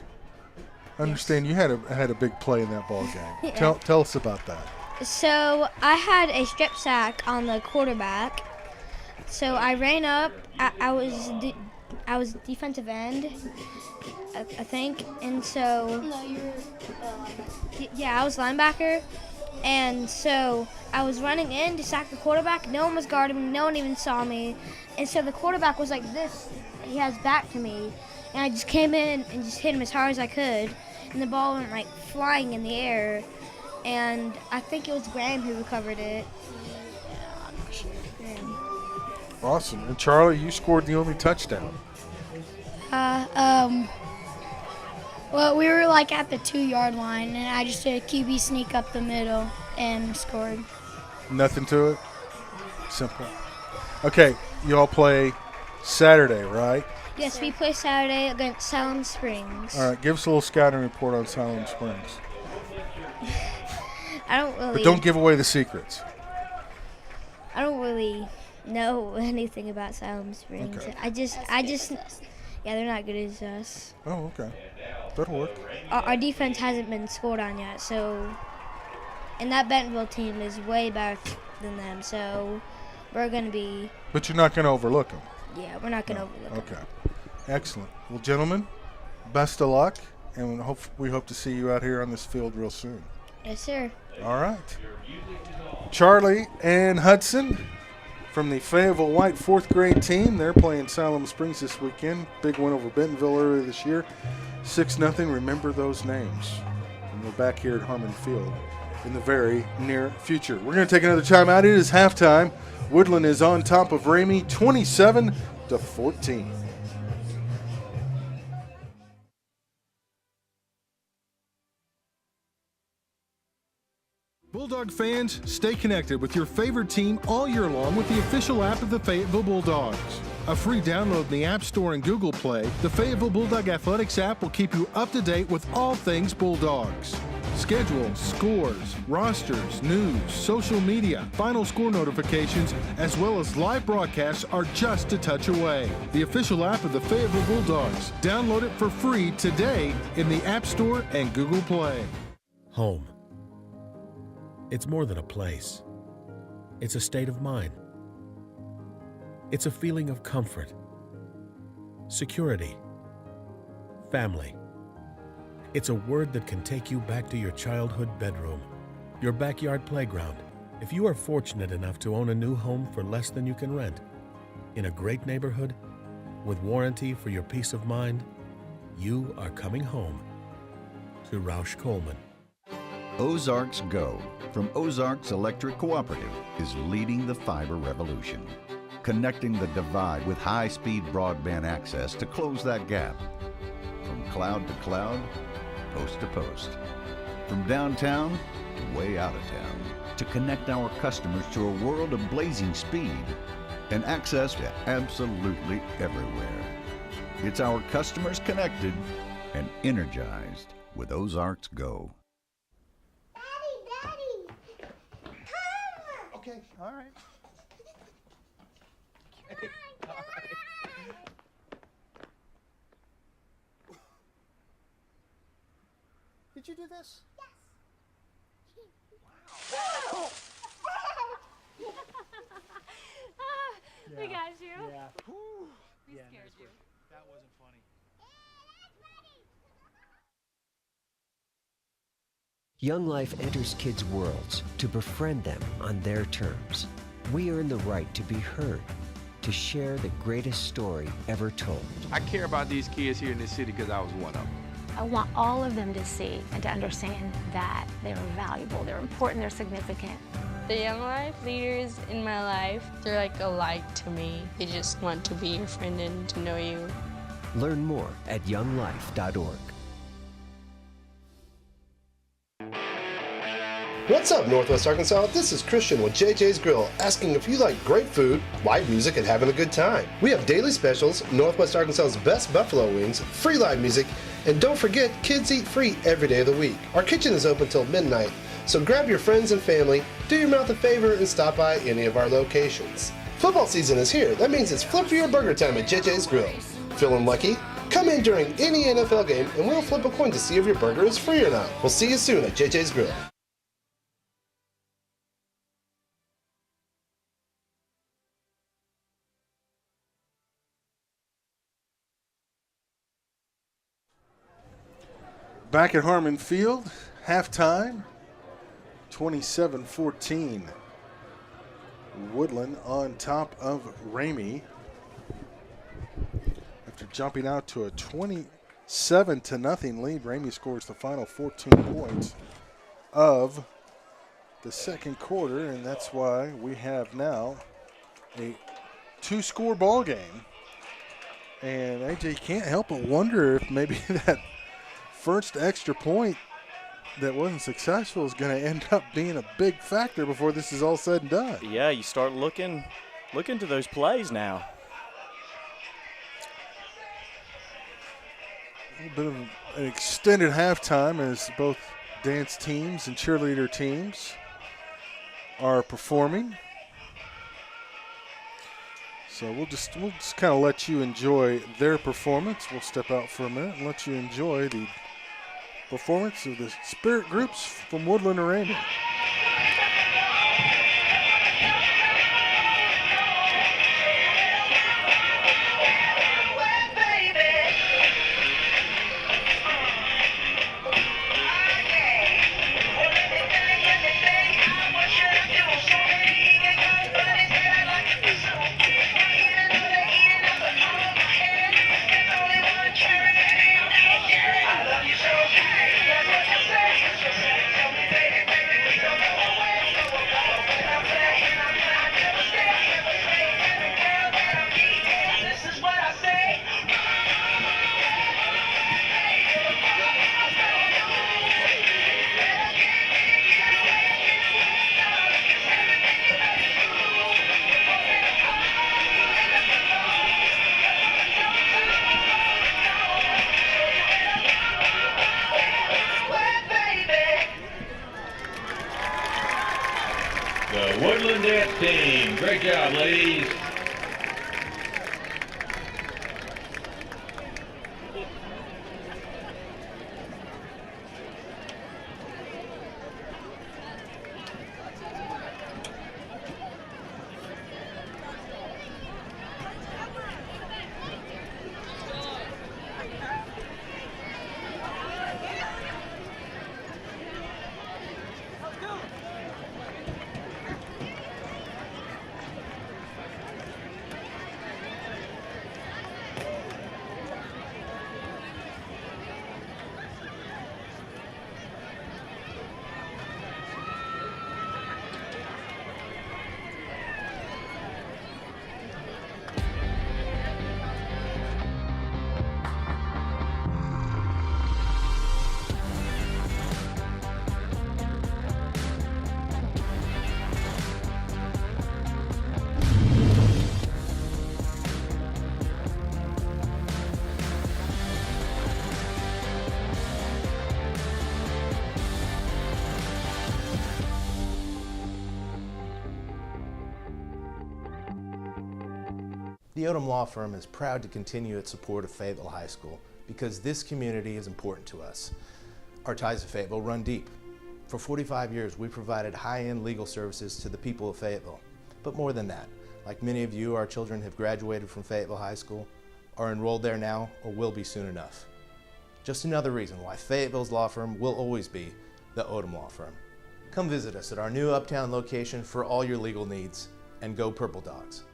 I understand you had a big play in that ball game. Yeah. Tell us about that. So I had a strip sack on the quarterback. So I ran up. I was defensive end, I think, and so. No, you're. Yeah, I was linebacker, and so I was running in to sack the quarterback. No one was guarding me. No one even saw me, and so the quarterback was like this. He has back to me, and I just came in and just hit him as hard as I could, and the ball went like flying in the air. And I think it was Graham who recovered it. Yeah, I'm not sure. Awesome. And Charlie, you scored the only touchdown. Well, we were like at the 2-yard line, and I just did a QB sneak up the middle and scored. Nothing to it? Simple. Okay, you all play Saturday, right? Yes, we play Saturday against Salem Springs. All right, give us a little scouting report on Salem Springs. I don't really. But don't give away the secrets. I don't really know anything about Salem Springs. Okay. I just. Yeah, they're not good as us. Oh, okay. That'll work. Our defense hasn't been scored on yet, so. And that Bentonville team is way better than them, so we're going to be. But you're not going to overlook them. Yeah, we're not going to overlook them. Okay. Excellent. Well, gentlemen, best of luck, and we hope to see you out here on this field real soon. Yes, sir. All right. Charlie and Hudson from the Fayetteville White 4th grade team. They're playing Salem Springs this weekend. Big win over Bentonville earlier this year. 6-0. Remember those names. And we're back here at Harmon Field in the very near future. We're going to take another time out. It is halftime. Woodland is on top of Ramay 27-14. Bulldog fans, stay connected with your favorite team all year long with the official app of the Fayetteville Bulldogs. A free download in the App Store and Google Play, the Fayetteville Bulldog Athletics app will keep you up to date with all things Bulldogs. Schedules, scores, rosters, news, social media, final score notifications, as well as live broadcasts are just a touch away. The official app of the Fayetteville Bulldogs. Download it for free today in the App Store and Google Play. Home. It's more than a place. It's a state of mind. It's a feeling of comfort, security, family. It's a word that can take you back to your childhood bedroom, your backyard playground. If you are fortunate enough to own a new home for less than you can rent, in a great neighborhood, with warranty for your peace of mind, you are coming home to Roush Coleman. Ozarks Go from Ozarks Electric Cooperative is leading the fiber revolution, connecting the divide with high-speed broadband access to close that gap. From cloud to cloud, post to post. From downtown to way out of town. To connect our customers to a world of blazing speed and access to absolutely everywhere. It's our customers connected and energized with Ozarks Go. Okay, all right. Okay, all right. Did you do this? Wow. We got you. Yeah. We scared you. That wasn't funny. Young Life enters kids' worlds to befriend them on their terms. We earn the right to be heard, to share the greatest story ever told. I care about these kids here in this city because I was one of them. I want all of them to see and to understand that they're valuable, they're important, they're significant. The Young Life leaders in my life, they're like a light to me. They just want to be your friend and to know you. Learn more at younglife.org. What's up, Northwest Arkansas? This is Christian with JJ's Grill, asking if you like great food, live music, and having a good time. We have daily specials, Northwest Arkansas's best buffalo wings, free live music, and don't forget, kids eat free every day of the week. Our kitchen is open till midnight, so grab your friends and family, do your mouth a favor, and stop by any of our locations. Football season is here. That means it's flip for your burger time at JJ's Grill. Feeling lucky? Come in during any NFL game, and we'll flip a coin to see if your burger is free or not. We'll see you soon at JJ's Grill. Back at Harmon Field, halftime, 27-14. Woodland on top of Ramay. After jumping out to a 27-0 lead, Ramay scores the final 14 points of the second quarter, and that's why we have now a two-score ball game. And AJ, you can't help but wonder if maybe that first extra point that wasn't successful is going to end up being a big factor before this is all said and done. Yeah, you start looking to those plays now. A little bit of an extended halftime as both dance teams and cheerleader teams are performing. So we'll just kind of let you enjoy their performance. We'll step out for a minute and let you enjoy the performance of the spirit groups from Woodland and Ramay. Woodland dance team. Great job, ladies. The Odom Law Firm is proud to continue its support of Fayetteville High School because this community is important to us. Our ties to Fayetteville run deep. For 45 years, we provided high-end legal services to the people of Fayetteville. But more than that, like many of you, our children have graduated from Fayetteville High School, are enrolled there now, or will be soon enough. Just another reason why Fayetteville's law firm will always be the Odom Law Firm. Come visit us at our new Uptown location for all your legal needs, and go Purple Dogs.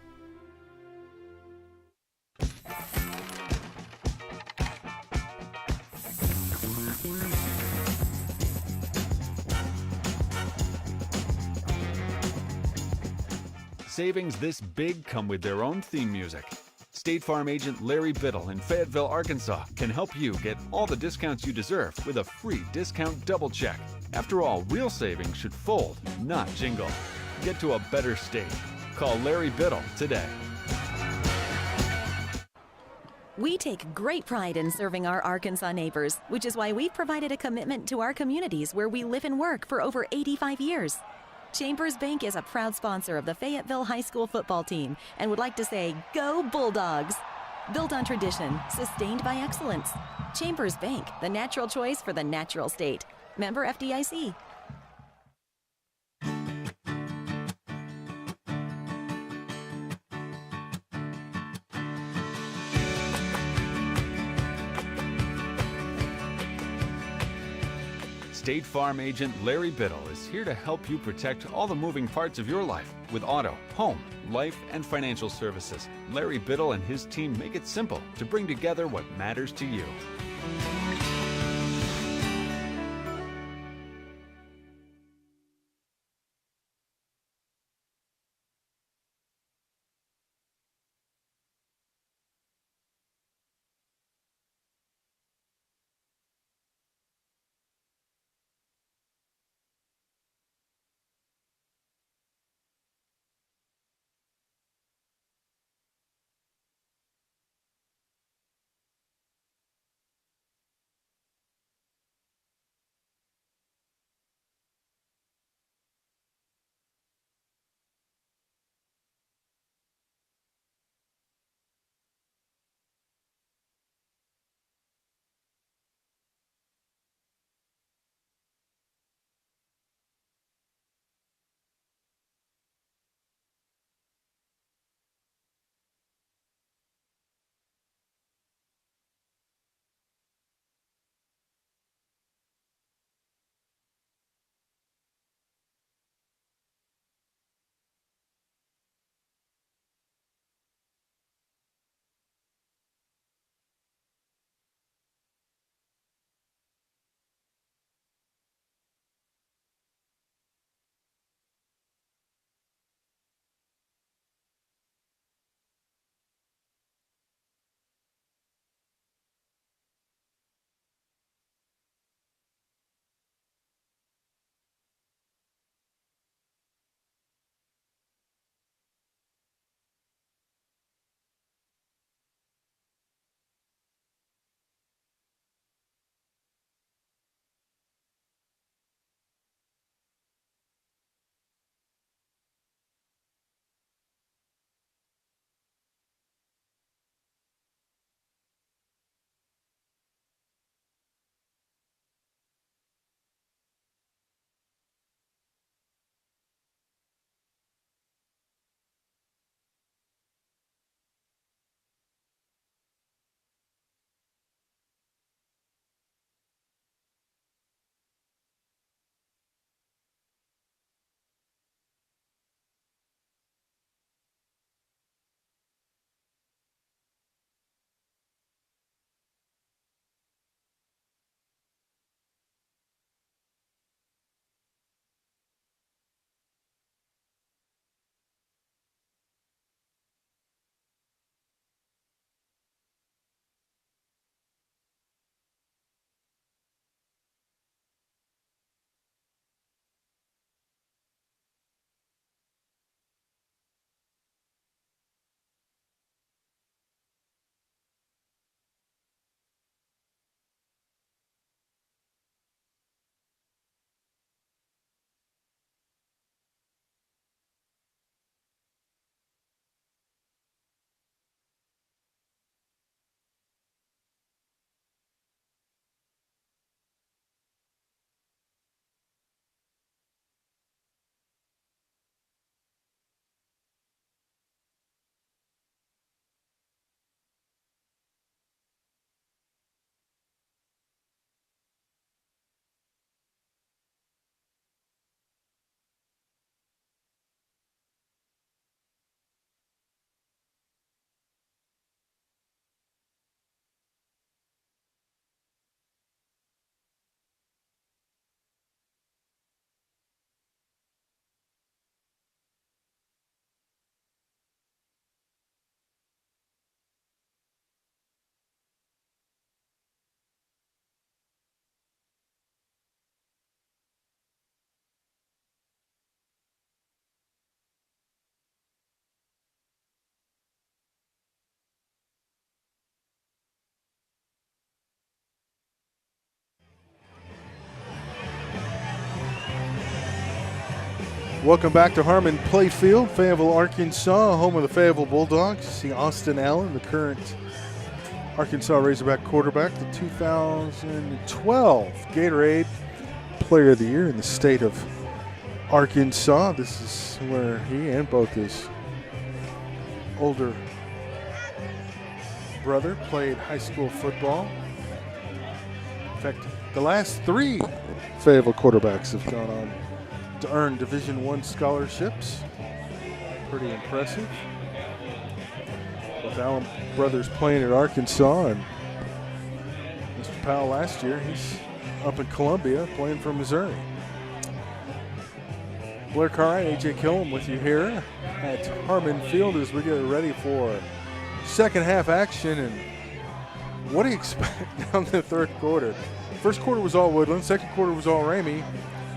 Savings this big come with their own theme music. State Farm agent Larry Biddle in Fayetteville, Arkansas can help you get all the discounts you deserve with a free discount double check. After all, real savings should fold, not jingle. Get to a better state. Call Larry Biddle today. We take great pride in serving our Arkansas neighbors, which is why we've provided a commitment to our communities where we live and work for over 85 years. Chambers Bank is a proud sponsor of the Fayetteville High School football team and would like to say, go Bulldogs! Built on tradition, sustained by excellence. Chambers Bank, the natural choice for the natural state. Member FDIC. State Farm agent Larry Biddle is here to help you protect all the moving parts of your life with auto, home, life, and financial services. Larry Biddle and his team make it simple to bring together what matters to you. Welcome back to Harmon Playfield, Fayetteville, Arkansas, home of the Fayetteville Bulldogs. See Austin Allen, the current Arkansas Razorback quarterback, the 2012 Gatorade Player of the Year in the state of Arkansas. This is where he and both his older brother played high school football. In fact, the last 3 Fayetteville quarterbacks have gone on to earn Division I scholarships. Pretty impressive. Both Allen brothers playing at Arkansas, and Mr. Powell last year, he's up in Columbia playing for Missouri. Blair Cartwright, AJ Killam with you here at Harmon Field as we get ready for second half action. And what do you expect down the third quarter? First quarter was all Woodland, second quarter was all Ramay.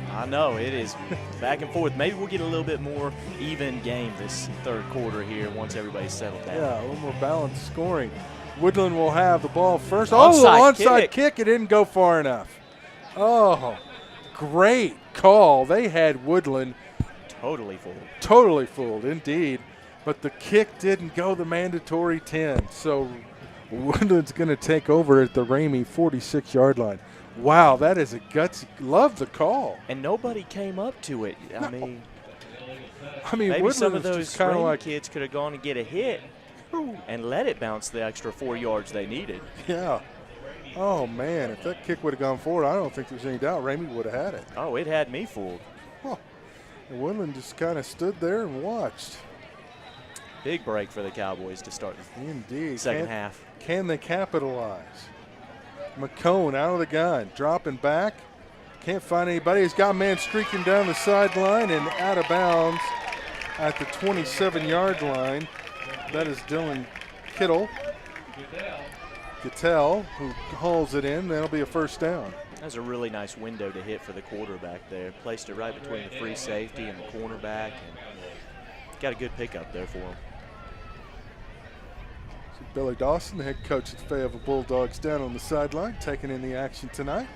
I know, it is back and forth. Maybe we'll get a little bit more even game this third quarter here once everybody's settled down. Yeah, a little more balanced scoring. Woodland will have the ball first. Onside kick. It didn't go far enough. Oh, great call. They had Woodland totally fooled. Totally fooled, indeed. But the kick didn't go the mandatory 10. So Woodland's going to take over at the Ramay 46-yard line. Wow, that is a gutsy. Love the call. And nobody came up to it. I mean, maybe Woodland some of those Ramay kids could have gone and get a hit and let it bounce the extra 4 yards they needed. Yeah. Oh, man, if that kick would have gone forward, I don't think there's any doubt Ramay would have had it. Oh, it had me fooled. Oh. And Woodland just kind of stood there and watched. Big break for the Cowboys to start the second half. Can they capitalize? McCone out of the gun, dropping back. Can't find anybody. He's got a man streaking down the sideline and out of bounds at the 27-yard line. That is Dylan Kittle. Gittell, who hauls it in. That'll be a first down. That was a really nice window to hit for the quarterback there. Placed it right between the free safety and the cornerback. And got a good pickup there for him. So Billy Dawson, the head coach of the Fayetteville Bulldogs, down on the sideline, taking in the action tonight.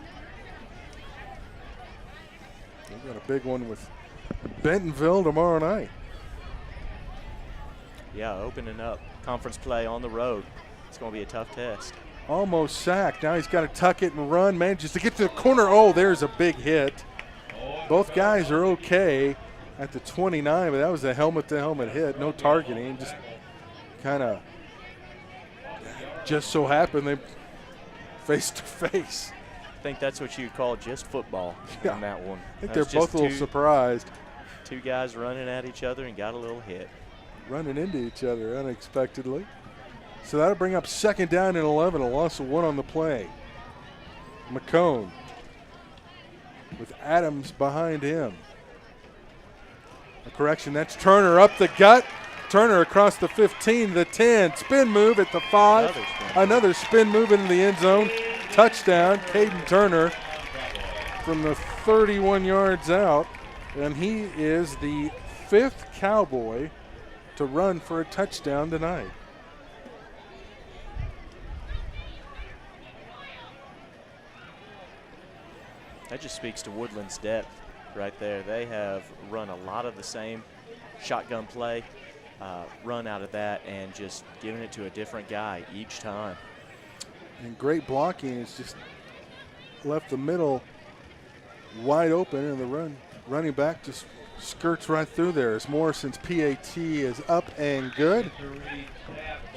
We've got a big one with Bentonville tomorrow night. Yeah, opening up conference play on the road. It's going to be a tough test. Almost sacked. Now he's got to tuck it and run. Manages to get to the corner. Oh, there's a big hit. Both guys are okay at the 29, but that was a helmet-to-helmet hit. No targeting. Just kind of just so happened they face-to-face. I think that's what you call just football on that one. I think they're both a little surprised. 2 guys running at each other and got a little hit. Running into each other unexpectedly. So that'll bring up second down and 11, a loss of 1 on the play. McCone with Adams behind him. A correction, that's Turner up the gut. Turner across the 15, the 10, spin move at the 5. Another spin move into the end zone. Touchdown, Caden Turner from the 31 yards out. And he is the 5th Cowboy to run for a touchdown tonight. That just speaks to Woodland's depth right there. They have run a lot of the same shotgun play, run out of that, and just giving it to a different guy each time. And great blocking. It's just left the middle wide open, and the running back just skirts right through there as Morrison's PAT is up and good.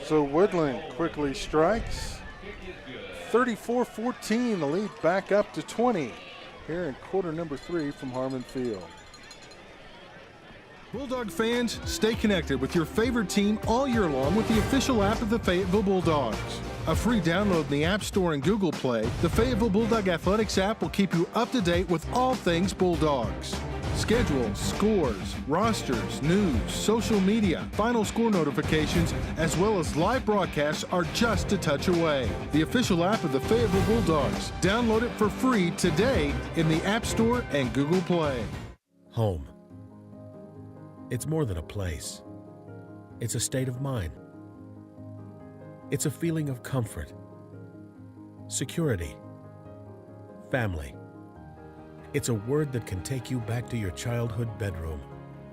So Woodland quickly strikes. 34-14, the lead back up to 20 here in quarter number 3 from Harmon Field. Bulldog fans, stay connected with your favorite team all year long with the official app of the Fayetteville Bulldogs. A free download in the App Store and Google Play, the Fayetteville Bulldog Athletics app will keep you up to date with all things Bulldogs. Schedules, scores, rosters, news, social media, final score notifications, as well as live broadcasts are just a touch away. The official app of the Fayetteville Bulldogs. Download it for free today in the App Store and Google Play. Home. It's more than a place. It's a state of mind. It's a feeling of comfort, security, family. It's a word that can take you back to your childhood bedroom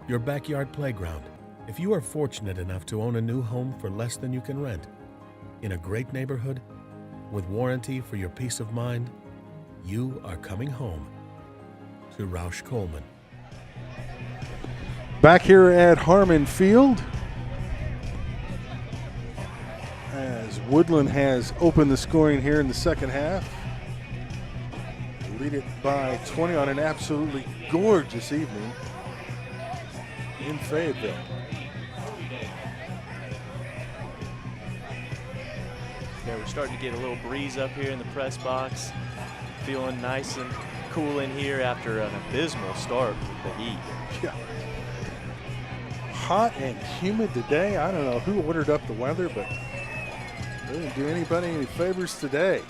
your backyard playground. If you are fortunate enough to own a new home for less than you can rent, in a great neighborhood, with warranty for your peace of mind, you are coming home to Roush Coleman. Back here at Harmon Field, as Woodland has opened the scoring here in the second half. Lead it by 20 on an absolutely gorgeous evening in Fayetteville. Yeah, we're starting to get a little breeze up here in the press box. Feeling nice and cool in here after an abysmal start with the heat. Yeah. Hot and humid today. I don't know who ordered up the weather, but they didn't do anybody any favors today.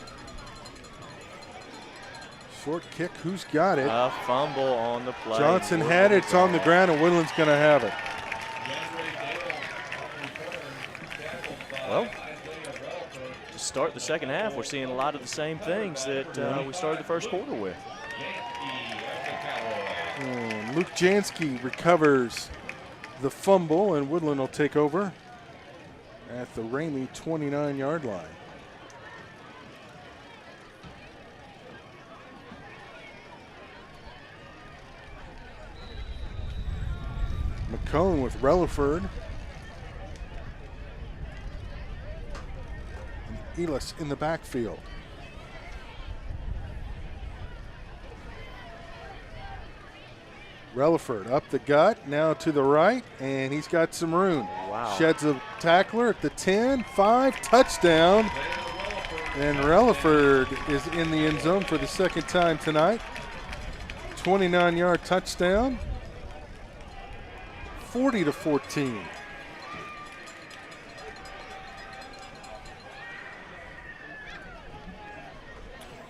Short kick, who's got it? A fumble on the play. Johnson had it, it's on the ground, and Woodland's going to have it. Well, to start the second half, we're seeing a lot of the same things that we started the first quarter with. Luke Jansky recovers the fumble, and Woodland will take over at the Ramay 29-yard line. McCone with Relaford. And Elis in the backfield. Relaford up the gut, now to the right, and he's got some room. Wow. Sheds a tackler at the 10, 5, touchdown. And Relaford is in the end zone for the second time tonight. 29-yard touchdown. 40-14.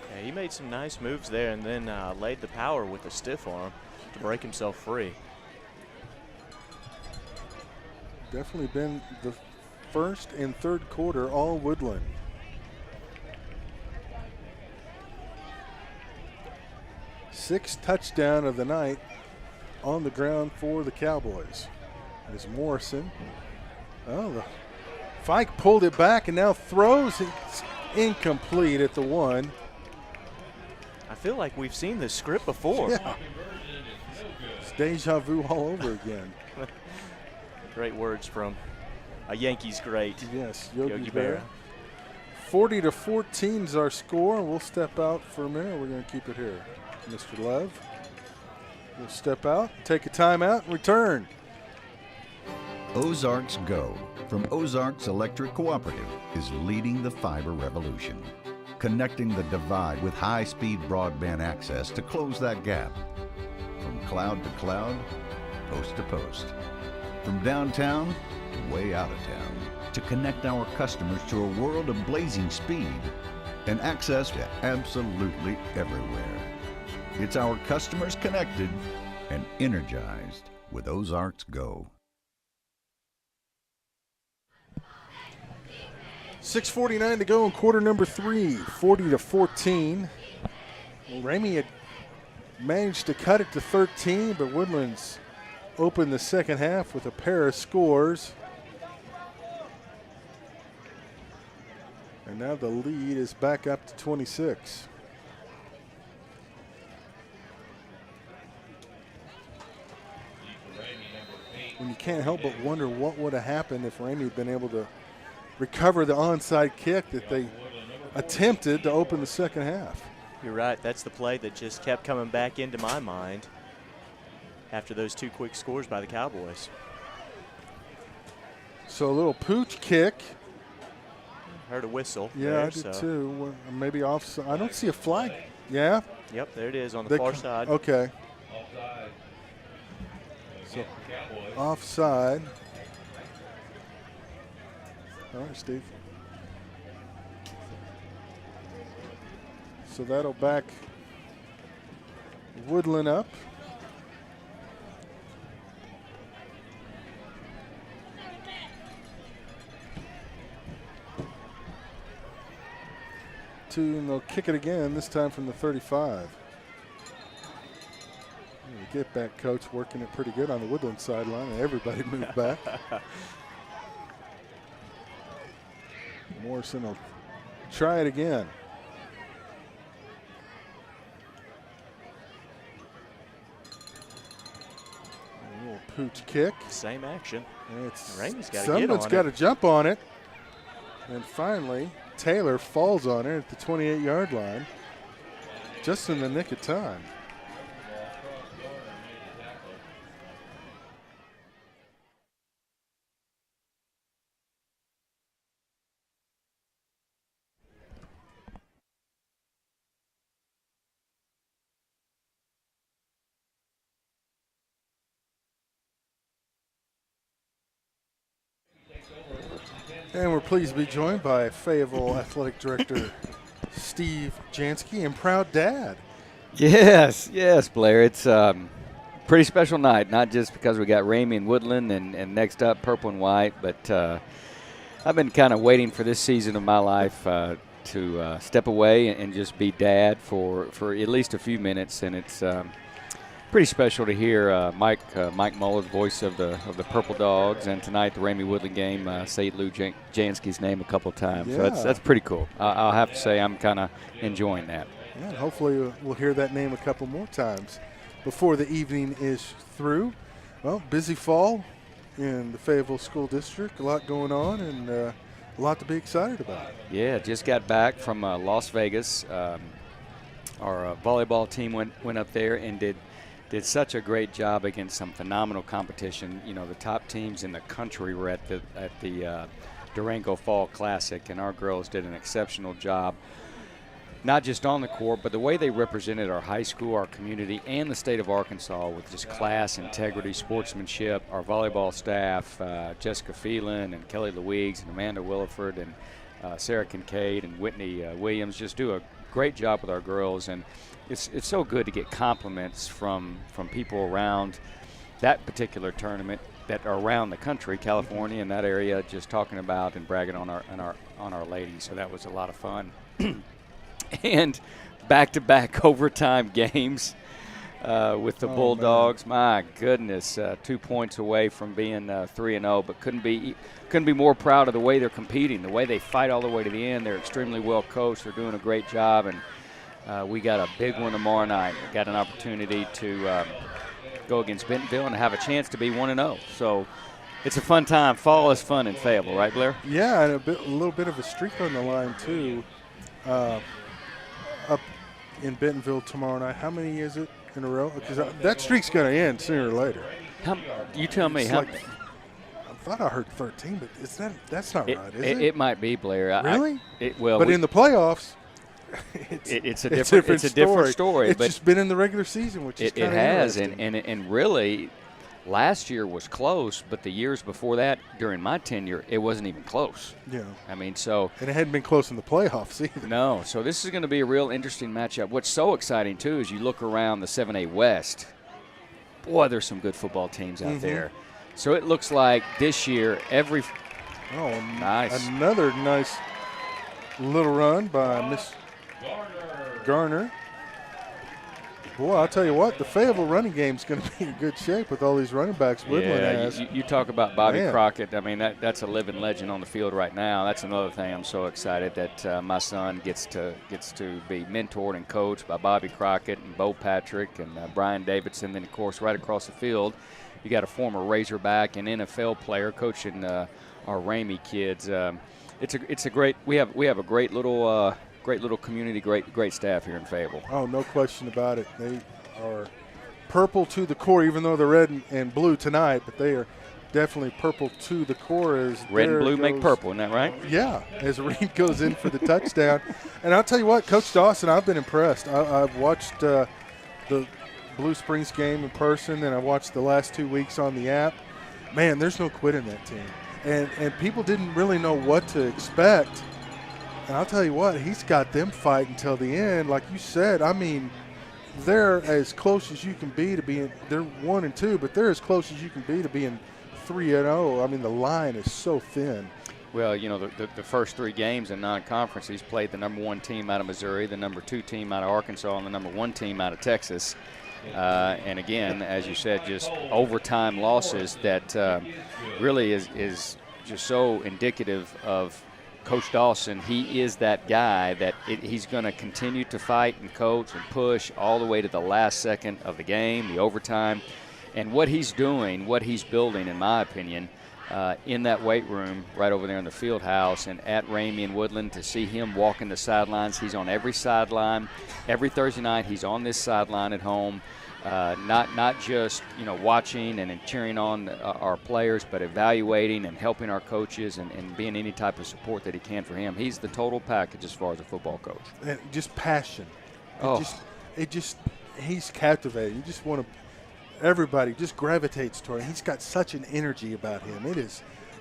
Yeah, he made some nice moves there and then laid the power with a stiff arm to break himself free. Definitely been the first and third quarter all Woodland. Sixth touchdown of the night on the ground for the Cowboys. As Morrison. Oh, the Fike pulled it back and now throws. It's incomplete at the 1. I feel like we've seen this script before. Yeah. It's deja vu all over again. Great words from a Yankees great. Yes, Yogi Berra. 40-14 is our score. We'll step out for a minute. We're going to keep it here. Mr. Lev will step out, take a timeout, and return. Ozarks Go from Ozarks Electric Cooperative is leading the fiber revolution, connecting the divide with high-speed broadband access to close that gap. From cloud to cloud, post to post. From downtown to way out of town, to connect our customers to a world of blazing speed and access to absolutely everywhere. It's our customers connected and energized with Ozarks Go. 6:49 to go in quarter number 3, 40-14. Well, Ramay had managed to cut it to 13, but Woodland's opened the second half with a pair of scores. And now the lead is back up to 26. And you can't help but wonder what would have happened if Ramay had been able to recover the onside kick that they attempted to open the second half. You're right. That's the play that just kept coming back into my mind after those two quick scores by the Cowboys. So a little pooch kick. Heard a whistle. Yeah, there, I did too. Well, maybe offside. I don't see a flag. Yeah? Yep, there it is on the far side. Okay. So offside. All right, Steve. So that'll back Woodland up. And they'll kick it again, this time from the 35. get back coach working it pretty good on the Woodland sideline, and everybody moved back. Morrison will try it again. A little pooch kick. Same action. And it's Ramey's got to get someone's on got to it. jump on it. And finally, Taylor falls on it at the 28-yard line, just in the nick of time. And we're pleased to be joined by Fayetteville Athletic Director Steve Jansky and proud dad. Yes, Blair. It's pretty special night, not just because we got Ramay and Woodland and next up Purple and White, but I've been kind of waiting for this season of my life to step away and just be dad for at least a few minutes, and it's pretty special to hear Mike Muller, the voice of the Purple Dogs, and tonight the Ramay Woodland game, say Lou Jansky's name a couple times. Yeah. So that's pretty cool. I'll have to say I'm kind of enjoying that. Yeah, and hopefully we'll hear that name a couple more times before the evening is through. Well, busy fall in the Fayetteville School District, a lot going on, and a lot to be excited about. Yeah, just got back from Las Vegas. Our volleyball team went up there and did such a great job against some phenomenal competition. You know, the top teams in the country were at the Durango Fall Classic, and our girls did an exceptional job, not just on the court, but the way they represented our high school, our community, and the state of Arkansas with just class, integrity, sportsmanship. Our volleyball staff, Jessica Phelan and Kelly Louigs and Amanda Williford and Sarah Kincaid and Whitney Williams just do a great job with our girls, and it's so good to get compliments from people around that particular tournament that are around the country, California and that area, just talking about and bragging on our ladies. So that was a lot of fun. And back-to-back overtime games with the Bulldogs. Man. My goodness, 2 points away from being 3-0, but couldn't be more proud of the way they're competing, the way they fight all the way to the end. They're extremely well coached. They're doing a great job, and we got a big one tomorrow night. We got an opportunity to go against Bentonville and have a chance to be 1-0. So it's a fun time. Fall is fun in Fayetteville, right, Blair? Yeah, and a little bit of a streak on the line too. Up in Bentonville tomorrow night. How many is it in a row? Because that streak's going to end sooner or later. You tell me. I thought I heard 13, but that's not right, is it? It might be, Blair. Really? But in the playoffs, it's a different story. It's just been in the regular season, which is kind of interesting. And really, last year was close, but the years before that, during my tenure, it wasn't even close. Yeah. I mean, so. And it hadn't been close in the playoffs either. No. So this is going to be a real interesting matchup. What's so exciting, too, is you look around the 7A West. Boy, there's some good football teams out there. So it looks like this year nice. Another nice little run by Miss Garner. Boy, I'll tell you what, the Fayetteville running game is going to be in good shape with all these running backs Woodland has. You talk about Bobby Crockett. I mean, that's a living legend on the field right now. That's another thing I'm so excited that my son gets to be mentored and coached by Bobby Crockett and Bo Patrick and Brian Davidson. Then, of course, right across the field, you got a former Razorback and NFL player coaching our Ramay kids. It's a great. We have a great little community, great staff here in Fayetteville. Oh, no question about it. They are purple to the core, even though they're red and blue tonight, but they are definitely purple to the core. As red and blue make purple, isn't that right? Yeah, as Reed goes in for the touchdown. And I'll tell you what, Coach Dawson, I've been impressed. I've watched the Blue Springs game in person, and I watched the last 2 weeks on the app. Man, there's no quit in that team. And people didn't really know what to expect. And I'll tell you what, he's got them fighting until the end. Like you said, I mean, they're as close as you can be to being – they're 1-2, but they're as close as you can be to being 3-0. I mean, the line is so thin. Well, you know, the first 3 games in non-conference, he's played the number 1 team out of Missouri, the number 2 team out of Arkansas, and the number 1 team out of Texas. And again, as you said, just overtime losses that really is just so indicative of Coach Dawson. He is that guy that he's going to continue to fight and coach and push all the way to the last second of the game, the overtime. And what he's doing, what he's building, in my opinion, in that weight room right over there in the field house and at Ramay and Woodland, to see him walking the sidelines. He's on every sideline. Every Thursday night he's on this sideline at home, not just watching and cheering on our players, but evaluating and helping our coaches and being any type of support that he can for him. He's the total package as far as a football coach. And just passion. He's captivating. You just want to. Everybody just gravitates toward him. He's got such an energy about him.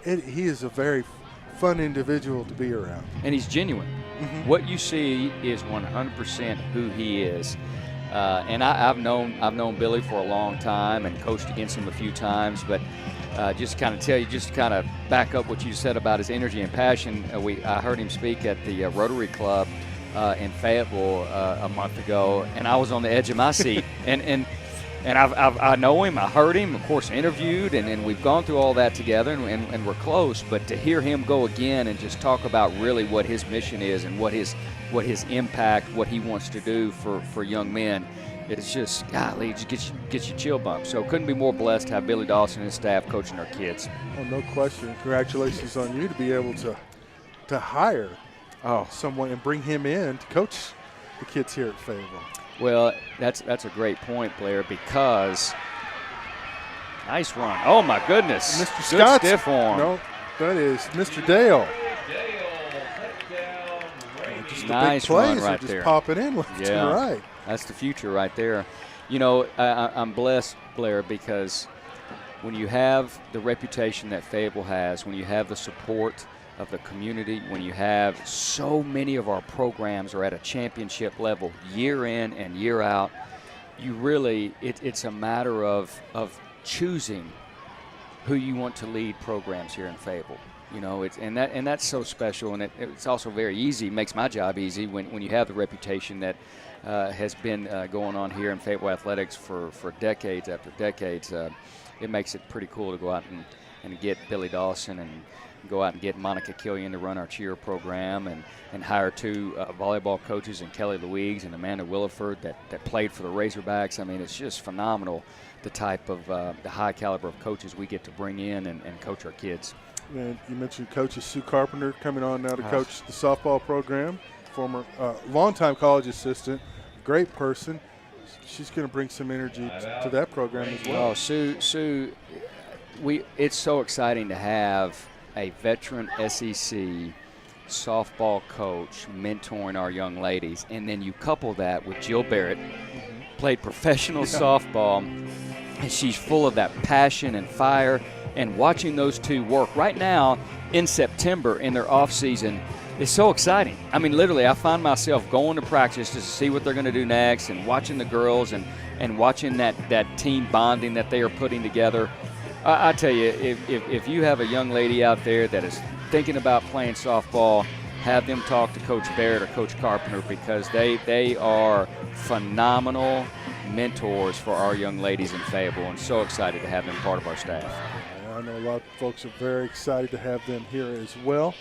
He is a very fun individual to be around. And he's genuine. Mm-hmm. What you see is 100% who he is. And I've known Billy for a long time and coached against him a few times. But just kind of back up what you said about his energy and passion. I heard him speak at the Rotary Club in Fayetteville a month ago, and I was on the edge of my seat. And I know him, I heard him, of course, interviewed, and we've gone through all that together, and we're close. But to hear him go again and just talk about really what his mission is and what his impact, what he wants to do for young men, it's just, golly, it just gets you chill bumps. So couldn't be more blessed to have Billy Dawson and his staff coaching our kids. Oh, no question. Congratulations on you to be able to hire someone and bring him in to coach the kids here at Fayetteville. Well, that's a great point, Blair, because nice run. Oh, my goodness. Mr. Scott. Stiff arm. No, that is Mr. Dale. Just nice the big plays run right are just there. Popping in left and right. That's the future right there. I'm blessed, Blair, because when you have the reputation that Fayetteville has, when you have the support of the community, when you have so many of our programs are at a championship level year in and year out, you really, it's a matter of choosing who you want to lead programs here in Fayetteville. And that's so special, and it's also very easy. It makes my job easy when you have the reputation that has been going on here in Fayetteville athletics for decades after decades. It makes it pretty cool to go out and get Billy Dawson and go out and get Monica Killian to run our cheer program and hire two volleyball coaches, and Kelly Louise and Amanda Williford that played for the Razorbacks. I mean, it's just phenomenal, the type of the high caliber of coaches we get to bring in and coach our kids. And you mentioned Coach Sue Carpenter coming on now to coach the softball program, former longtime college assistant, great person. She's going to bring some energy to that program as well. Oh, Sue, it's so exciting to have a veteran SEC softball coach mentoring our young ladies, and then you couple that with Jill Barrett, played professional softball, and she's full of that passion and fire, and watching those two work right now in September in their off season is so exciting. I mean, literally, I find myself going to practice just to see what they're going to do next, and watching the girls and watching that team bonding that they are putting together. I tell you, if you have a young lady out there that is thinking about playing softball, have them talk to Coach Barrett or Coach Carpenter, because they are phenomenal mentors for our young ladies in Fayetteville, and so excited to have them part of our staff. I know a lot of folks are very excited to have them here as well.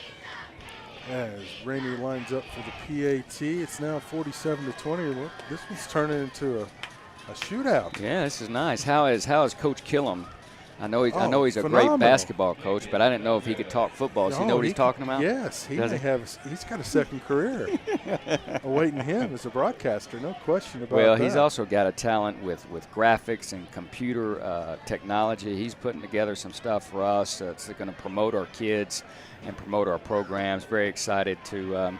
As Ramay lines up for the PAT, it's now 47-20. Look, this one's turning into a shootout. Yeah, this is nice. How is Coach Killam? I know he's a phenomenal. great basketball coach, but I didn't know if he could talk football. Does he know what he's talking about? Yes, he's got a second career awaiting him as a broadcaster, no question about that. Well, he's also got a talent with graphics and computer technology. He's putting together some stuff for us that's going to promote our kids and promote our programs. Very excited to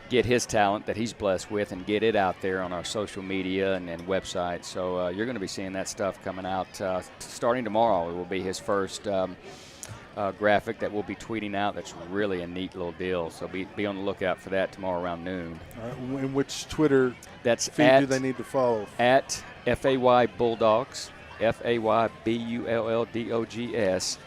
get his talent that he's blessed with and get it out there on our social media and website. So you're going to be seeing that stuff coming out starting tomorrow. It will be his first graphic that we'll be tweeting out. That's really a neat little deal. So be on the lookout for that tomorrow around noon. In which Twitter feed do they need to follow? At FAY Bulldogs, FAYBULLDOGS.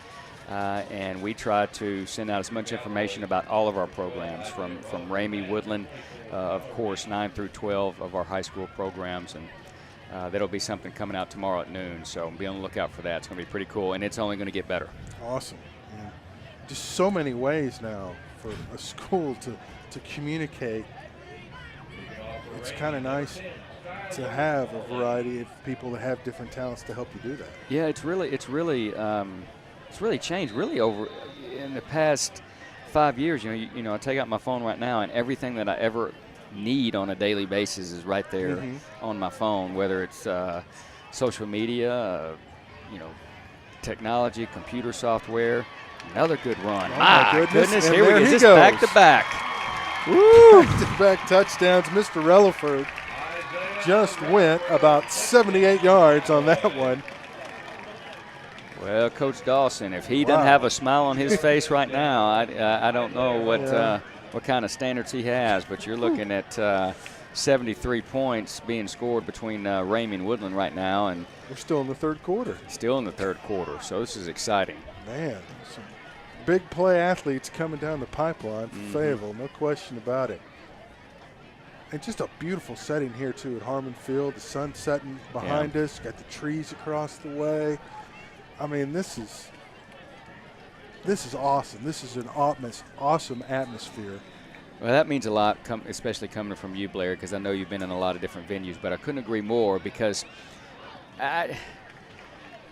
And we try to send out as much information about all of our programs, from Ramay, Woodland, of course, 9 through 12 of our high school programs, and There'll be something coming out tomorrow at noon, so be on the lookout for that. It's going to be pretty cool, and it's only going to get better. Awesome. Yeah. Just so many ways now for a school to communicate. It's kind of nice to have a variety of people that have different talents to help you do that. Yeah, it's really changed really over in the past 5 years. You know, I take out my phone right now, and everything that I ever need on a daily basis is right there on my phone, whether it's social media, technology, computer software. Another good run. Oh my goodness. Here we go. Just back to back. Woo! Back-to-back touchdowns. Mr. Relaford just went about 78 yards on that one. Well, Coach Dawson, if he doesn't have a smile on his face right now, I don't know what kind of standards he has, but you're looking at 73 points being scored between Ramay and Woodland right now, and we're still in the third quarter. Still in the third quarter, so this is exciting. Man, some big play athletes coming down the pipeline for Fayetteville, no question about it. And just a beautiful setting here, too, at Harmon Field. The sun setting behind us, got the trees across the way. I mean, this is awesome. This is an awesome atmosphere. Well, that means a lot, especially coming from you, Blair, because I know you've been in a lot of different venues, but I couldn't agree more because it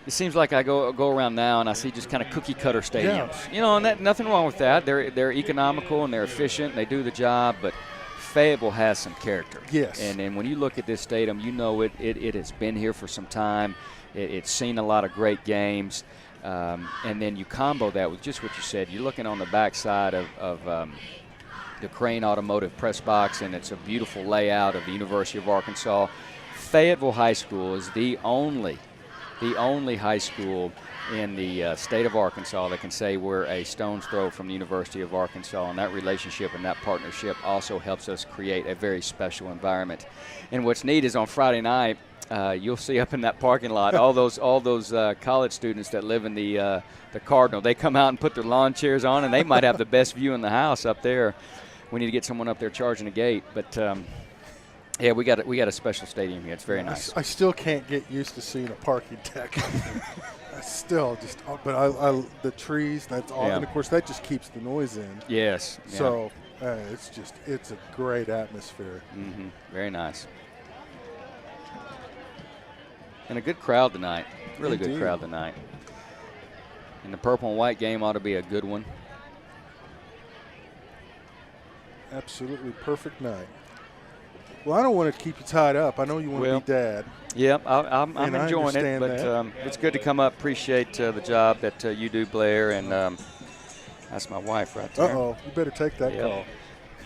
seems like I go around now and I see just kind of cookie-cutter stadiums. Yeah. You know, and nothing wrong with that. They're economical and they're efficient and they do the job, but Fayetteville has some character. Yes. And when you look at this stadium, you know it has been here for some time. It's seen a lot of great games. And then you combo that with just what you said. You're looking on the backside of the Crane Automotive Press Box, and it's a beautiful layout of the University of Arkansas. Fayetteville High School is the only high school in the state of Arkansas that can say we're a stone's throw from the University of Arkansas, and that relationship and that partnership also helps us create a very special environment. And what's neat is on Friday night, you'll see up in that parking lot all those college students that live in the Cardinal. They come out and put their lawn chairs on, and they might have the best view in the house up there. We need to get someone up there charging the gate, but yeah, we got a special stadium here. It's very nice. I still can't get used to seeing a parking deck. I still just, but I the trees. That's all, and of course that just keeps the noise in. Yes. So it's a great atmosphere. Very nice. And a good crowd tonight. Really good crowd tonight. And the purple and white game ought to be a good one. Absolutely perfect night. Well, I don't want to keep you tied up. I know you want to be dad. Yep, I'm enjoying it, but it's good to come up. Appreciate the job that you do, Blair, and that's my wife right there. Uh-oh, you better take that call.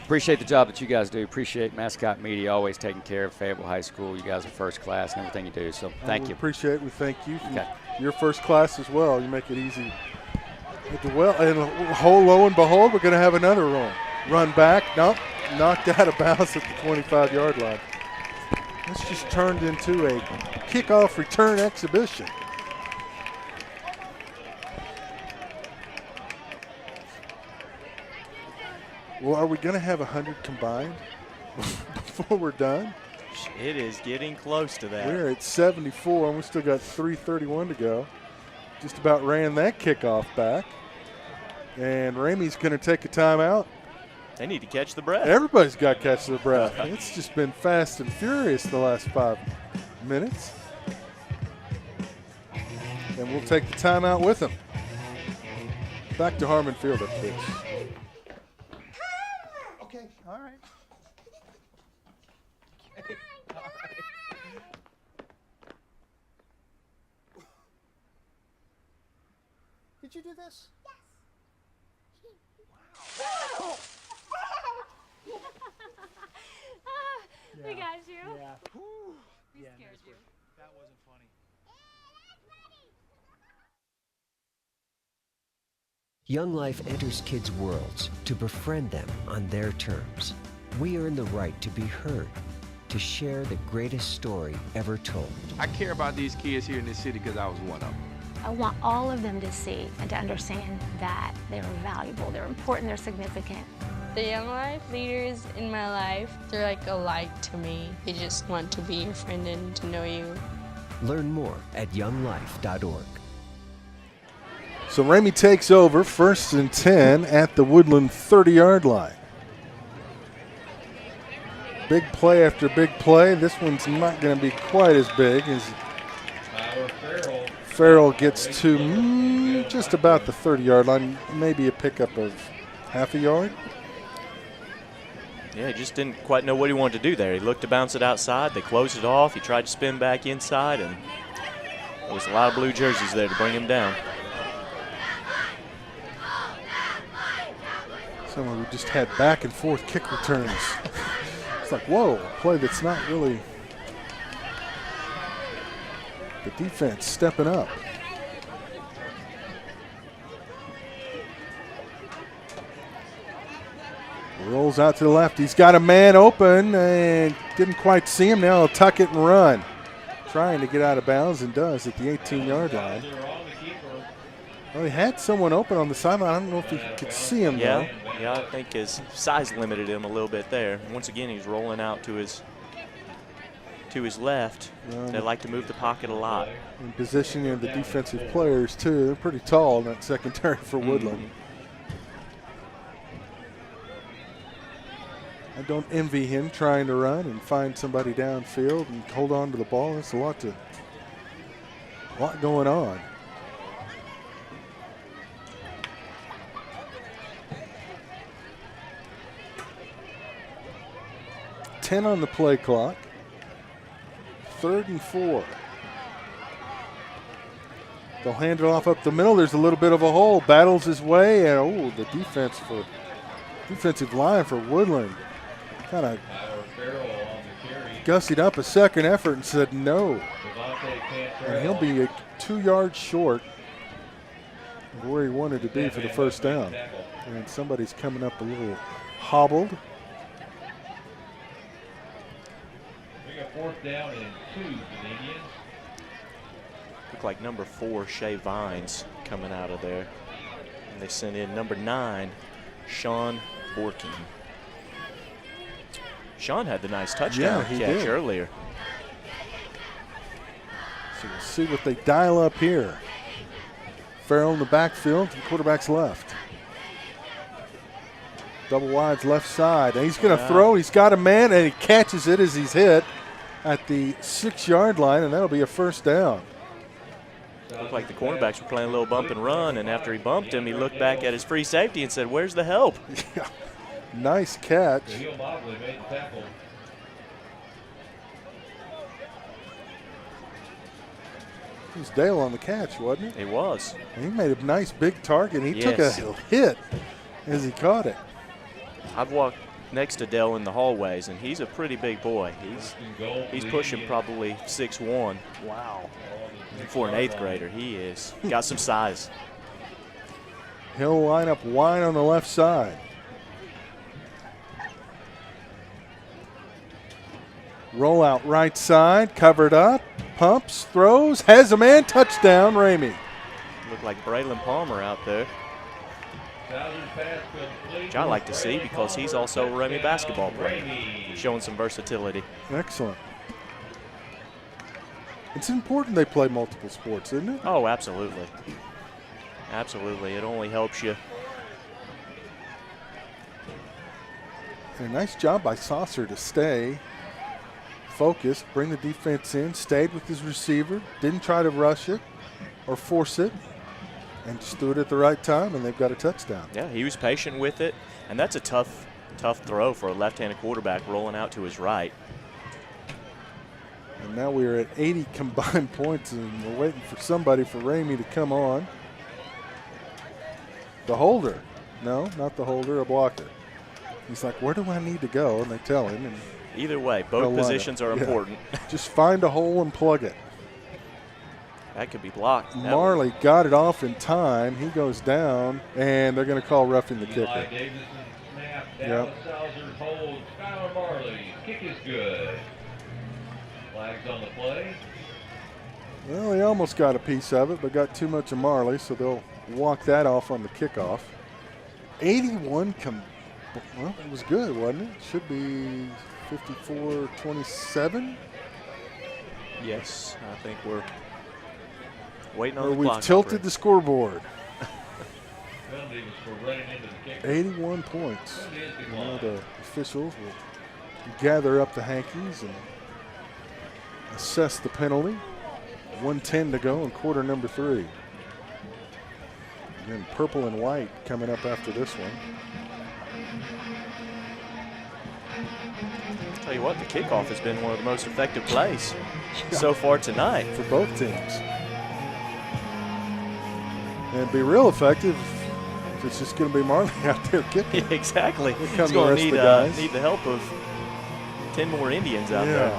Appreciate the job that you guys do. Appreciate Mascot Media always taking care of Fayetteville High School. You guys are first class and everything you do, so thank you. Appreciate it. We thank you for your first class as well. You make it easy. Well, and lo and behold, we're going to have another run back. Nope, knocked out of bounds at the 25-yard line. This just turned into a kickoff return exhibition. Well, are we going to have 100 combined before we're done? It is getting close to that. We're at 74, and we still got 3:31 to go. Just about ran that kickoff back. And Ramay's going to take a timeout. They need to catch the breath. Everybody's got to catch their breath. It's just been fast and furious the last 5 minutes. And we'll take the timeout with them. Back to Harmon Field up this. Okay, all right. Okay, all right. Did you do this? Wow. We got you. Yeah. We scared you. That wasn't funny. Young Life enters kids' worlds to befriend them on their terms. We earn the right to be heard, to share the greatest story ever told. I care about these kids here in this city because I was one of them. I want all of them to see and to understand that they're valuable, they're important, they're significant. The young life leaders in my life, they're like a light to me. They just want to be your friend and to know you. Learn more at younglife.org. So Ramey takes over, 1st and 10 at the Woodland 30-yard line. Big play after big play. This one's not going to be quite as big as Farrell gets to just about the 30-yard line, maybe a pickup of half a yard. Yeah, he just didn't quite know what he wanted to do there. He looked to bounce it outside. They closed it off. He tried to spin back inside, and there was a lot of blue jerseys there to bring him down. Someone who just had back and forth kick returns. It's like, whoa, a play that's not really the defense stepping up. Rolls out to the left. He's got a man open and didn't quite see him. Now he'll tuck it and run. Trying to get out of bounds and does at the 18-yard line. Well, he had someone open on the sideline. I don't know if he could see him, though. Yeah, I think his size limited him a little bit there. Once again, he's rolling out to his left. They like to move the pocket a lot. And positioning of the defensive players, too. They're pretty tall in that secondary for Woodland. I don't envy him trying to run and find somebody downfield and hold on to the ball. There's a lot going on. $10 on the play clock. 3rd and 4. They'll hand it off up the middle. There's a little bit of a hole. Battles his way, and the defensive line for Woodland kind of gussied up a second effort and said no. And he'll be 2 yards short of where he wanted to be for the first down. And somebody's coming up a little hobbled. We got 4th down and 2 for the Indians. Looked like number 4, Shea Vines, coming out of there. And they sent in number 9, Sean Borkin. Sean had the nice touchdown catch earlier. So we'll see what they dial up here. Farrell in the backfield, the quarterback's left. Double wide's left side. And he's going to throw. He's got a man, and he catches it as he's hit at the 6-yard line, and that'll be a first down. Looked like the cornerbacks were playing a little bump and run, and after he bumped him, he looked back at his free safety and said, "Where's the help?" Nice catch. Heel Mobley made the tackle. It was Dale on the catch, wasn't it? It was. And he made a nice big target. He took a hit as he caught it. I've walked next to Dell in the hallways, and he's a pretty big boy. He's pushing probably 6'1". Wow. For an 8th grader, he is. Got some size. He'll line up wide on the left side. Roll out right side, covered up, pumps, throws, has a man, touchdown, Ramey. Looked like Braylon Palmer out there, which I like to see because he's also a Ramey basketball player, showing some versatility. Excellent. It's important they play multiple sports, isn't it? Oh, absolutely. Absolutely. It only helps you. And a nice job by Saucer to stay focused, bring the defense in, stayed with his receiver, didn't try to rush it or force it, and just threw it at the right time, and they've got a touchdown. Yeah, he was patient with it, and that's a tough throw for a left-handed quarterback rolling out to his right. And now we're at 80 combined points, and we're waiting for somebody for Ramey to come on. The holder. No, not the holder, a blocker. He's like, where do I need to go? And they tell him. And either way, both positions are important. Just find a hole and plug it. That could be blocked. Marley got it off in time. He goes down, and they're going to call roughing the kicker. Yep. Holds Skylar Marley. Kick is good. Flags on the play. Well, he almost got a piece of it, but got too much of Marley, so they'll walk that off on the kickoff. 81 Well, it was good, wasn't it? Should be 54-27. Yes, I think we're waiting on Or the we've clock. tilted the scoreboard. Penalty was for running into the kicker. 81 points. Now the officials will gather up the hankies and assess the penalty. 1:10 to go in quarter number 3. Again, purple and white coming up after this one. I'll tell you what, the kickoff has been one of the most effective plays so far tonight. For both teams. And be real effective if it's just going to be Marley out there kicking. Yeah, exactly. Here It's come the going rest to of the guys. need the help of 10 more Indians out there.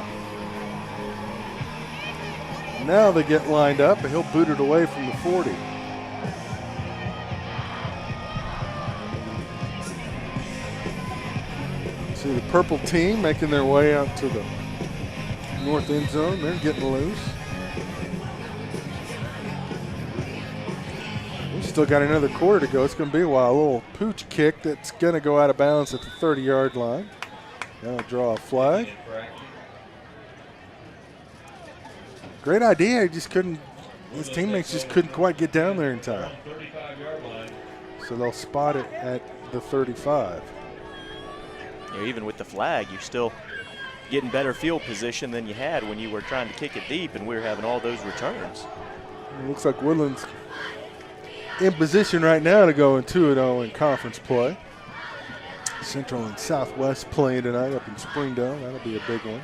Now they get lined up, and he'll boot it away from the 40. See the purple team making their way out to the north end zone. They're getting loose. We've still got another quarter to go. It's going to be a while. A little pooch kick that's going to go out of bounds at the 30-yard line. Now draw a flag. Great idea. He just couldn't. His teammates just couldn't quite get down there in time. So they'll spot it at the 35. You know, even with the flag, you're still getting better field position than you had when you were trying to kick it deep, and we were having all those returns. It looks like Woodland's in position right now to go in 2-0 in conference play. Central and Southwest playing tonight up in Springdale. That'll be a big one.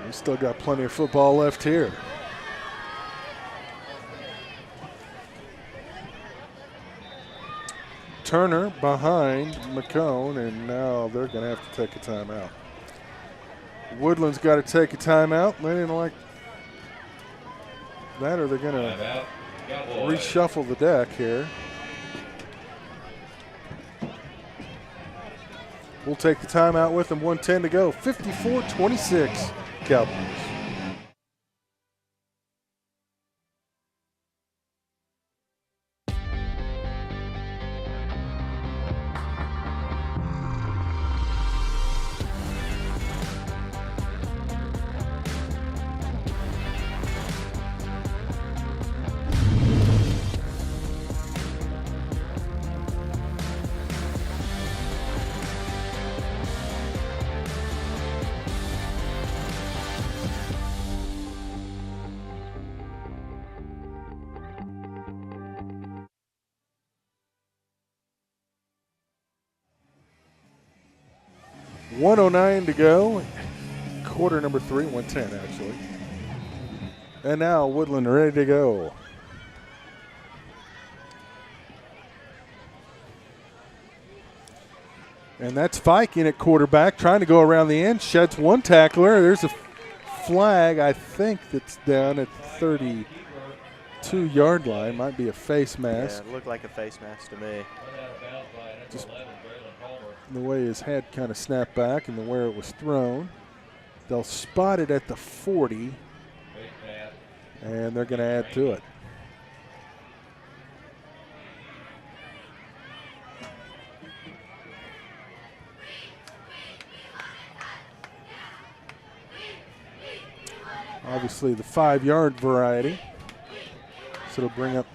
We still got plenty of football left here. Turner behind McCone, and now they're going to have to take a timeout. Woodland's got to take a timeout. They didn't like that, or they're going to reshuffle the deck here. We'll take the timeout with them. 1:10 to go. 54-26 Cowboys. .109 to go. Quarter number 3, 1:10 actually. And now Woodland ready to go. And that's Fike in at quarterback, trying to go around the end, sheds one tackler. There's a flag, I think, that's down at 32-yard line. Might be a face mask. Yeah, it looked like a face mask to me. Just the way his head kind of snapped back and the where it was thrown. They'll spot it at the 40, and they're going to add to it. Obviously the 5-yard variety. So it'll bring up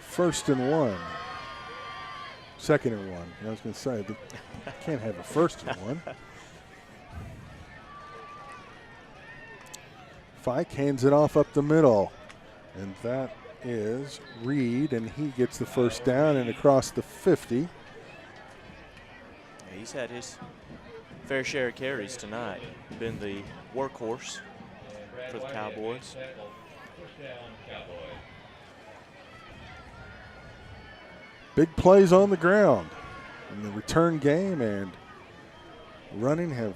1st and 1. 2nd and 1. I was going to say, they can't have a 1st and 1. Fike hands it off up the middle. And that is Reed, and he gets the first down and across the 50. Yeah, he's had his fair share of carries tonight. Been the workhorse for the Cowboys. Big plays on the ground in the return game, and running have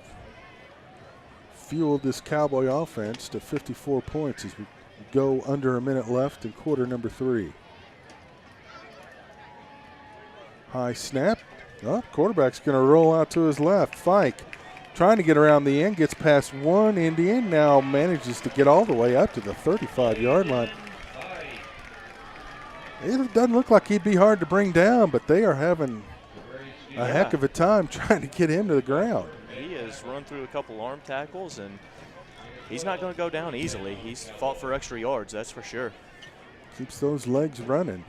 fueled this Cowboy offense to 54 points as we go under a minute left in quarter number 3. High snap. Oh, quarterback's going to roll out to his left. Fike trying to get around the end, gets past one Indian, now manages to get all the way up to the 35-yard line. It doesn't look like he'd be hard to bring down, but they are having a heck of a time trying to get him to the ground. He has run through a couple arm tackles, and he's not going to go down easily. He's fought for extra yards, that's for sure. Keeps those legs running.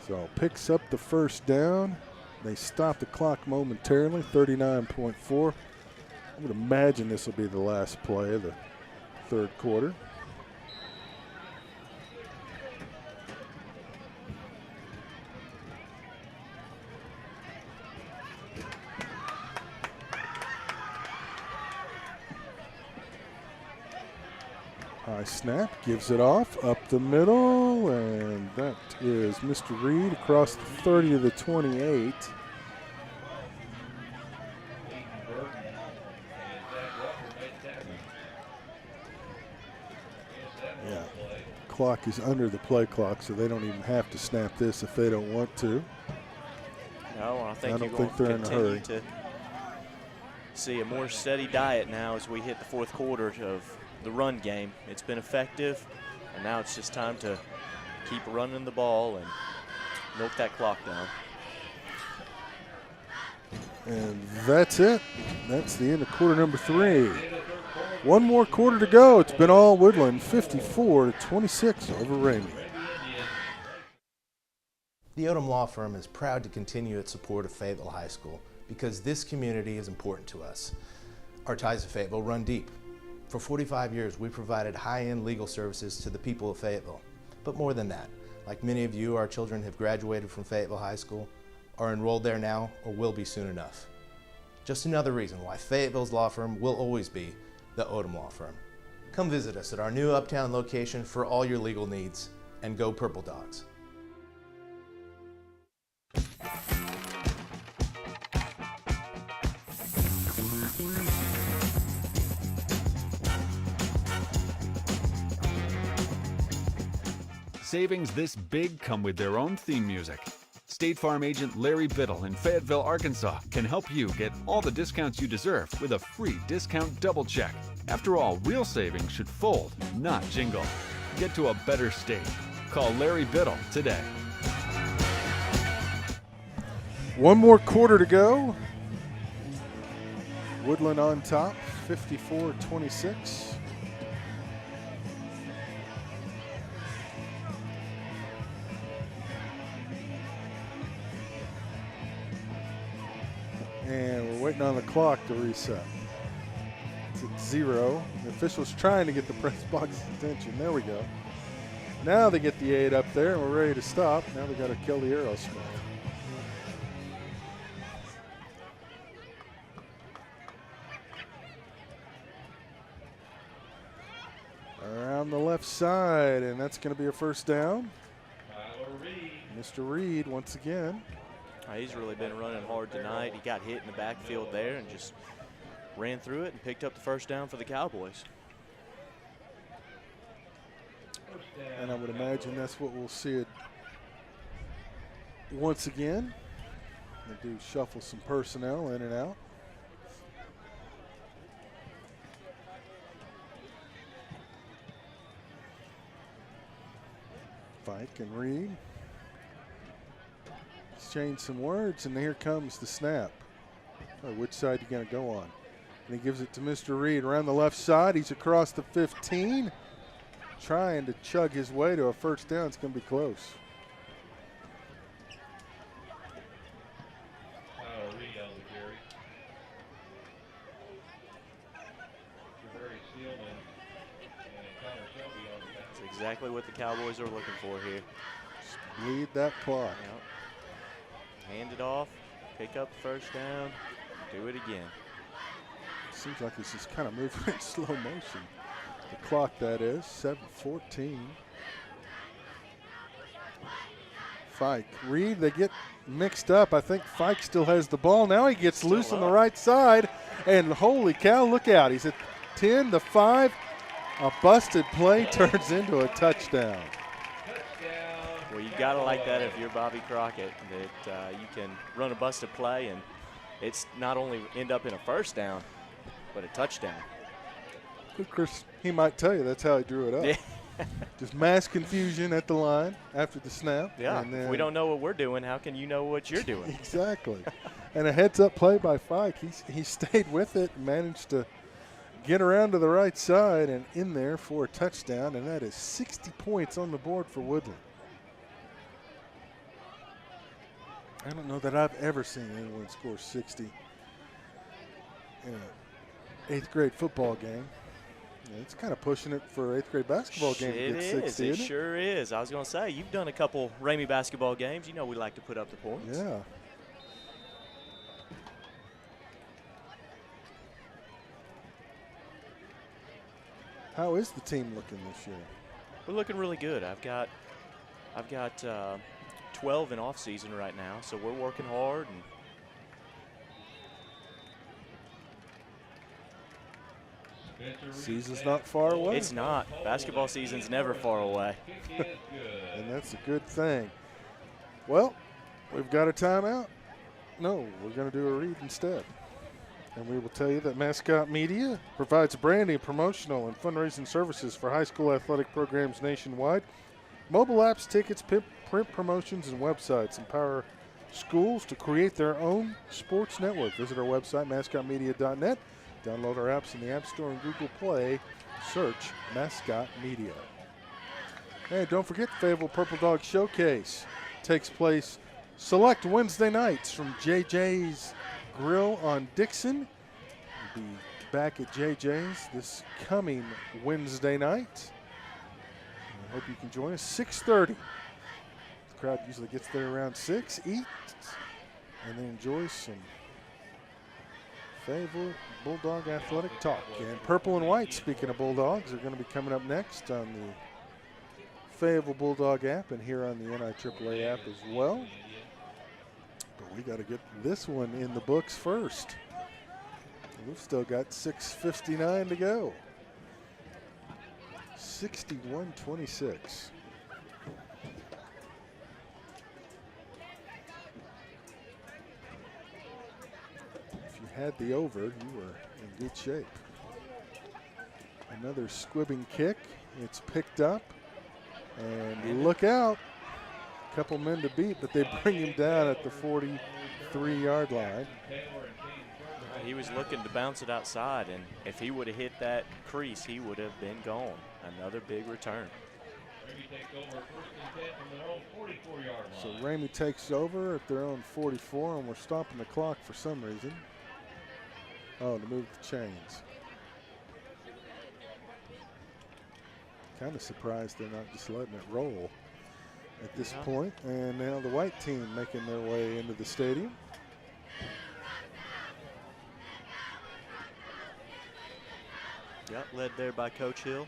So picks up the first down. They stop the clock momentarily, 39.4. I would imagine this will be the last play of the third quarter. High snap, gives it off, up the middle, and that is Mr. Reed across the 30 to the 28. Yeah, clock is under the play clock, so they don't even have to snap this if they don't want to. No, I think don't you're think going they're in to a hurry. continue to see a more steady diet now as we hit the fourth quarter of the run game. It's been effective, and now it's just time to keep running the ball and milk that clock down. And that's it. That's the end of quarter number 3. One more quarter to go. It's been all Woodland, 54-26 over Ramay. The Odom Law Firm is proud to continue its support of Fayetteville High School because this community is important to us. Our ties to Fayetteville run deep. For 45 years, we provided high-end legal services to the people of Fayetteville. But more than that, like many of you, our children have graduated from Fayetteville High School, are enrolled there now, or will be soon enough. Just another reason why Fayetteville's law firm will always be the Odom Law Firm. Come visit us at our new Uptown location for all your legal needs, and go Purple Dogs. Savings this big come with their own theme music. State Farm agent Larry Biddle in Fayetteville, Arkansas can help you get all the discounts you deserve with a free discount double check. After all, real savings should fold, not jingle. Get to a better state. Call Larry Biddle today. One more quarter to go. Woodland on top, 54-26. And we're waiting on the clock to reset. It's at 0. The official's trying to get the press box's attention. There we go. Now they get the 8 up there, and we're ready to stop. Now we got to kill the Aerosmith. Around the left side, and that's going to be a first down. Mr. Reed once again. He's really been running hard tonight. He got hit in the backfield there and just ran through it and picked up the first down for the Cowboys. And I would imagine that's what we'll see it once again. They do shuffle some personnel in and out. Fike and Reed. Exchange some words, and here comes the snap. Which side you going to go on? And he gives it to Mr. Reed around the left side. He's across the 15, trying to chug his way to a first down. It's going to be close. That's exactly what the Cowboys are looking for here. Just bleed that clock. Yep. Hand it off, pick up the first down, do it again. Seems like he's just kind of moving in slow motion. The clock, that is, 7:14. Fike. Reed, they get mixed up. I think Fike still has the ball. Now he gets loose on the right side, and holy cow, look out. He's at 10, the 5. A busted play turns into a touchdown. Well, you got to like that if you're Bobby Crockett, that you can run a busted play and it's not only end up in a first down, but a touchdown. Chris, he might tell you that's how he drew it up. Yeah. Just mass confusion at the line after the snap. Yeah, and if we don't know what we're doing, how can you know what you're doing? Exactly. And a heads-up play by Fike. He stayed with it, managed to get around to the right side and in there for a touchdown, and that is 60 points on the board for Woodland. I don't know that I've ever seen anyone score 60 in an 8th grade football game. Yeah, it's kind of pushing it for an 8th grade basketball game to get 60. It sure is. I was going to say, you've done a couple Ramey basketball games. You know we like to put up the points. Yeah. How is the team looking this year? We're looking really good. I've got 12 in off season right now, so we're working hard. And season's not far away. It's not. Basketball season's never far away. And that's a good thing. Well, we've got a timeout. No, we're going to do a read instead. And we will tell you that Mascot Media provides branding, promotional, and fundraising services for high school athletic programs nationwide. Mobile apps, tickets, print promotions, and websites empower schools to create their own sports network. Visit our website, mascotmedia.net. Download our apps in the App Store and Google Play. Search Mascot Media. Hey, don't forget the Fayetteville Purple Dog Showcase. Takes place select Wednesday nights from JJ's Grill on Dixon. We'll be back at JJ's this coming Wednesday night. I hope you can join us. 6:30. The crowd usually gets there around 6, eats, and then enjoys some Fayetteville Bulldog athletic talk. And Purple and White, speaking of Bulldogs, are going to be coming up next on the Fayetteville Bulldog app and here on the NIAAA app as well. But we got to get this one in the books first. We've still got 6:59 to go. 61-26. If you had the over, you were in good shape. Another squibbing kick. It's picked up. And look out. A couple men to beat, but they bring him down at the 43-yard line. He was looking to bounce it outside, and if he would have hit that crease, he would have been gone. Another big return. So Ramey takes over at their own 44, and we're stopping the clock for some reason. Oh, to move the chains. Kind of surprised they're not just letting it roll at this point. And now the white team making their way into the stadium. Yep, led there by Coach Hill.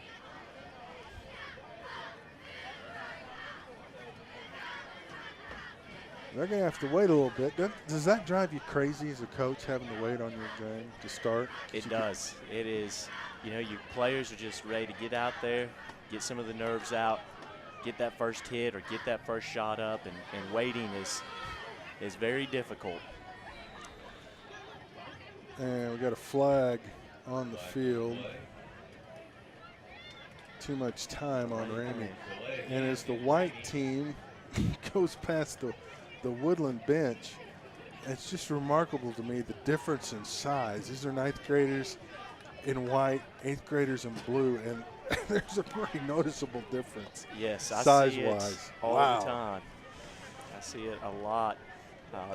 They're going to have to wait a little bit. Does that drive you crazy as a coach, having to wait on your game to start? It does. It is. You know, your players are just ready to get out there, get some of the nerves out, get that first hit or get that first shot up, and waiting is very difficult. And we got a flag on the field. Too much time on Ramey. And as the white team goes past the Woodland bench, it's just remarkable to me the difference in size. These are 9th graders in white, 8th graders in blue, and there's a pretty noticeable difference. Yes, I size see it wise. all Wow. the time. I see it a lot.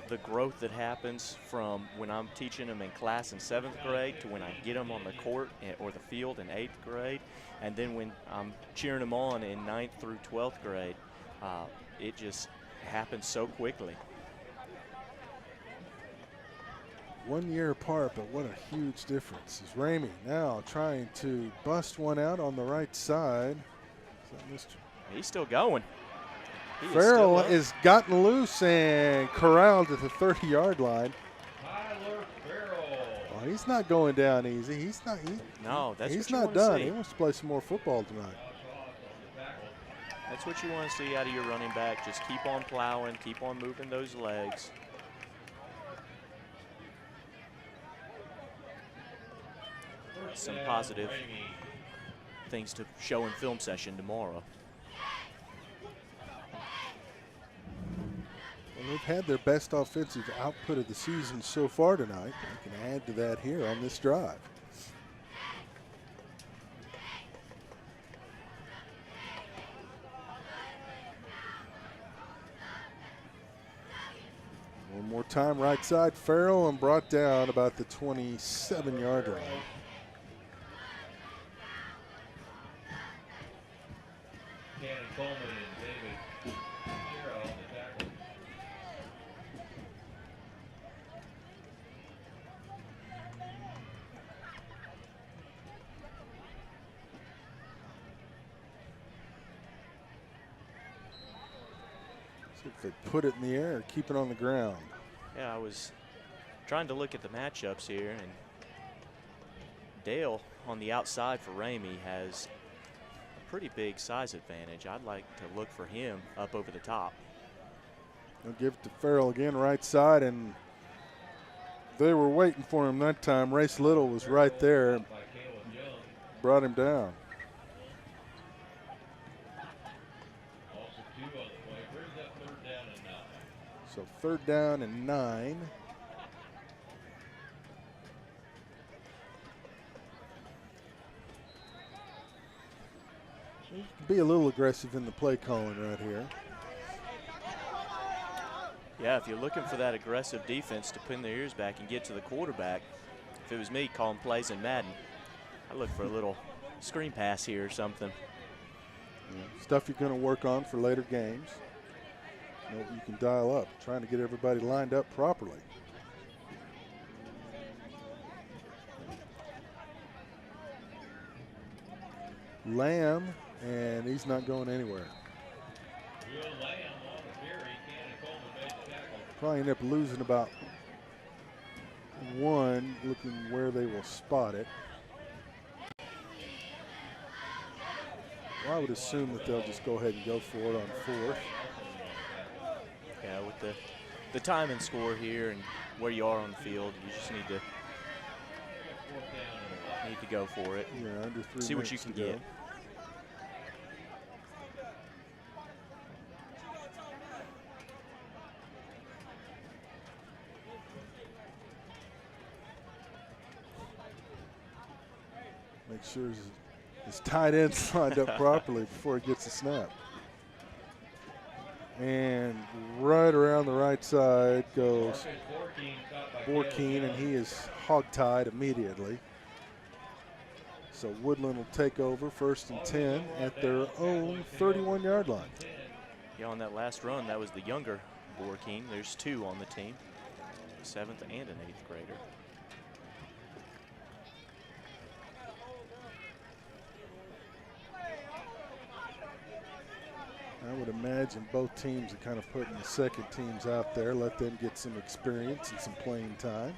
The growth that happens from when I'm teaching them in class in 7th grade to when I get them on the court or the field in 8th grade, and then when I'm cheering them on in 9th through 12th grade, it just happens so quickly. 1 year apart, but what a huge difference. Is Ramey now trying to bust one out on the right side. He's still going. Farrell is gotten loose and corralled at the 30-yard line. Oh, he's not going down easy. He's not. No, that's he's what you not want to done. see. He wants to play some more football tonight. That's what you want to see out of your running back. Just keep on plowing, keep on moving those legs. Some positive things to show in film session tomorrow. Well, they've had their best offensive output of the season so far tonight. They can add to that here on this drive. One more time, right side, Farrell, and brought down about the 27-yard line. Cannon Coleman and David Shiro on the tackle. See if they put it in the air or keep it on the ground. Yeah, I was trying to look at the matchups here, and Dale on the outside for Ramey has a pretty big size advantage. I'd like to look for him up over the top. They'll give it to Farrell again, right side, and they were waiting for him that time. Race Little was right there, brought him down. Also 2 on the play. Brings up 3rd down and 9. So 3rd down and 9. Be a little aggressive in the play calling right here. Yeah, if you're looking for that aggressive defense to pin their ears back and get to the quarterback, if it was me calling plays in Madden, I'd look for a little screen pass here or something. Stuff you're going to work on for later games. You can dial up, trying to get everybody lined up properly. Lamb, and he's not going anywhere. Will Lamb on the carry. Cannon Coleman made the tackle. Probably end up losing about 1, looking where they will spot it. Well, I would assume that they'll just go ahead and go for it on 4th. Yeah, with the time and score here and where you are on the field, you just need to go for it. Yeah, under 3 See what you minutes can to go. get. Make sure his tight end's lined up properly before he gets a snap. And right around the right side goes Borkeen, and he is hog-tied immediately. So Woodland will take over 1st and 10 at their own 31-yard line. Yeah, on that last run, that was the younger Borkeen. There's 2 on the team, a 7th and an 8th grader. I would imagine both teams are kind of putting the second teams out there, let them get some experience and some playing time.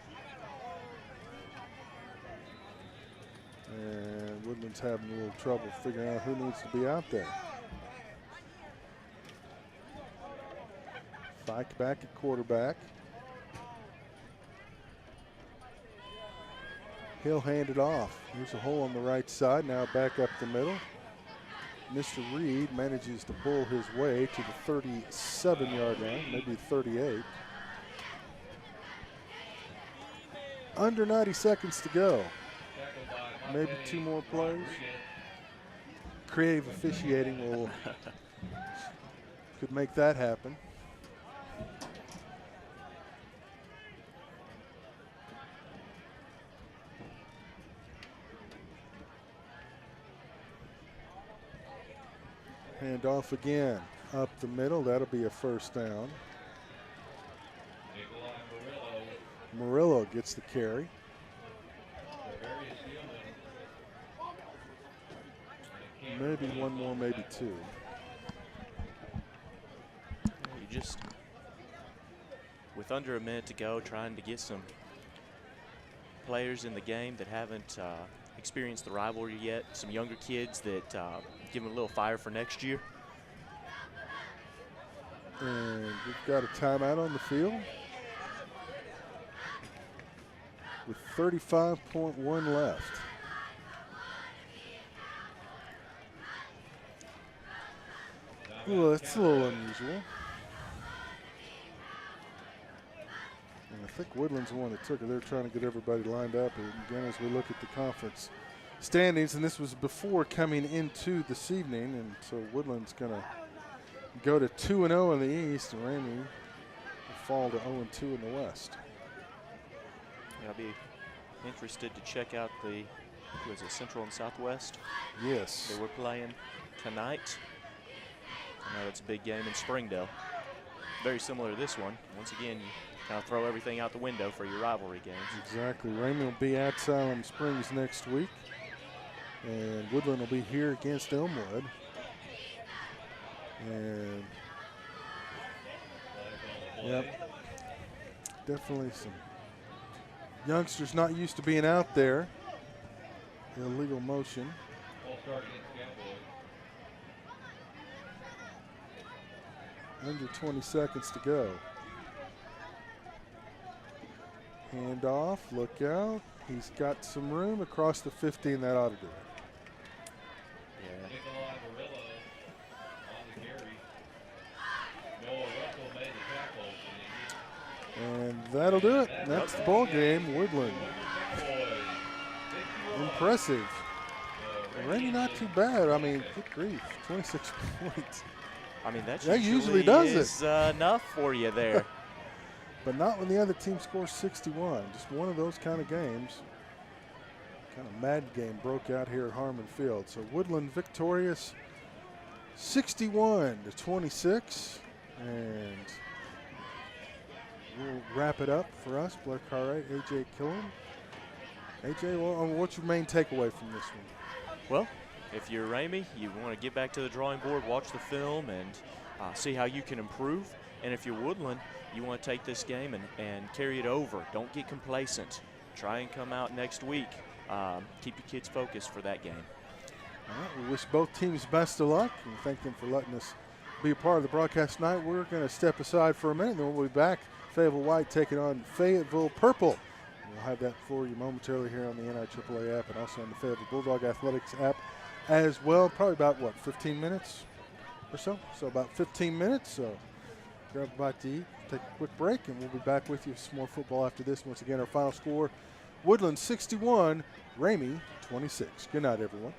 And Woodland's having a little trouble figuring out who needs to be out there. Fike back at quarterback. He'll hand it off. There's a hole on the right side, now back up the middle. Mr. Reed manages to pull his way to the 37-yard line, maybe 38. Under 90 seconds to go. Maybe 2 more plays. Creative officiating could make that happen. Hand off again, up the middle. That'll be a 1st down. Murillo gets the carry. Maybe 1 more, maybe 2. You just, with under a minute to go, trying to get some players in the game that haven't experienced the rivalry yet, some younger kids that give them a little fire for next year. And we've got a timeout on the field with 35.1 left. Well, it's a little unusual. And I think Woodland's the one that took it. They're trying to get everybody lined up. And again, as we look at the conference standings, and this was before coming into this evening, and so Woodland's going to go to 2-0 in the East, and Ramay will fall to 0-2 in the West. I'll be interested to check out the, who is it, Central and Southwest? Yes. They were playing tonight. I know it's a big game in Springdale. Very similar to this one. Once again, you kind of throw everything out the window for your rivalry games. Exactly. Ramay will be at Siloam Springs next week, and Woodland will be here against Elmwood. And yep, definitely some youngsters not used to being out there. Illegal motion. Under 20 seconds to go. Hand off, look out. He's got some room across the 15. That ought to do it. And that'll do it. That's the ball game. Woodland. Impressive. Ramay not too bad. I mean, good grief, 26 points. I mean, that usually does is enough for you there. But not when the other team scores 61. Just one of those kind of games. Kind of mad game broke out here at Harmon Field. So Woodland victorious 61-26. And we'll wrap it up for us. Blair Cartwright, A.J. Killen. A.J., what's your main takeaway from this one? Well, if you're Ramay, you want to get back to the drawing board, watch the film, and see how you can improve. And if you're Woodland, you want to take this game and carry it over. Don't get complacent. Try and come out next week. Keep your kids focused for that game. All right, we wish both teams best of luck and thank them for letting us be a part of the broadcast tonight. We're going to step aside for a minute, and then we'll be back. Fayetteville White taking on Fayetteville Purple. We'll have that for you momentarily here on the NIAAA app and also on the Fayetteville Bulldog Athletics app as well. Probably about, 15 minutes or so? So about 15 minutes. So grab a bite to eat, take a quick break, and we'll be back with you with some more football after this. Once again, our final score, Woodland 61, Ramay 26. Good night, everyone.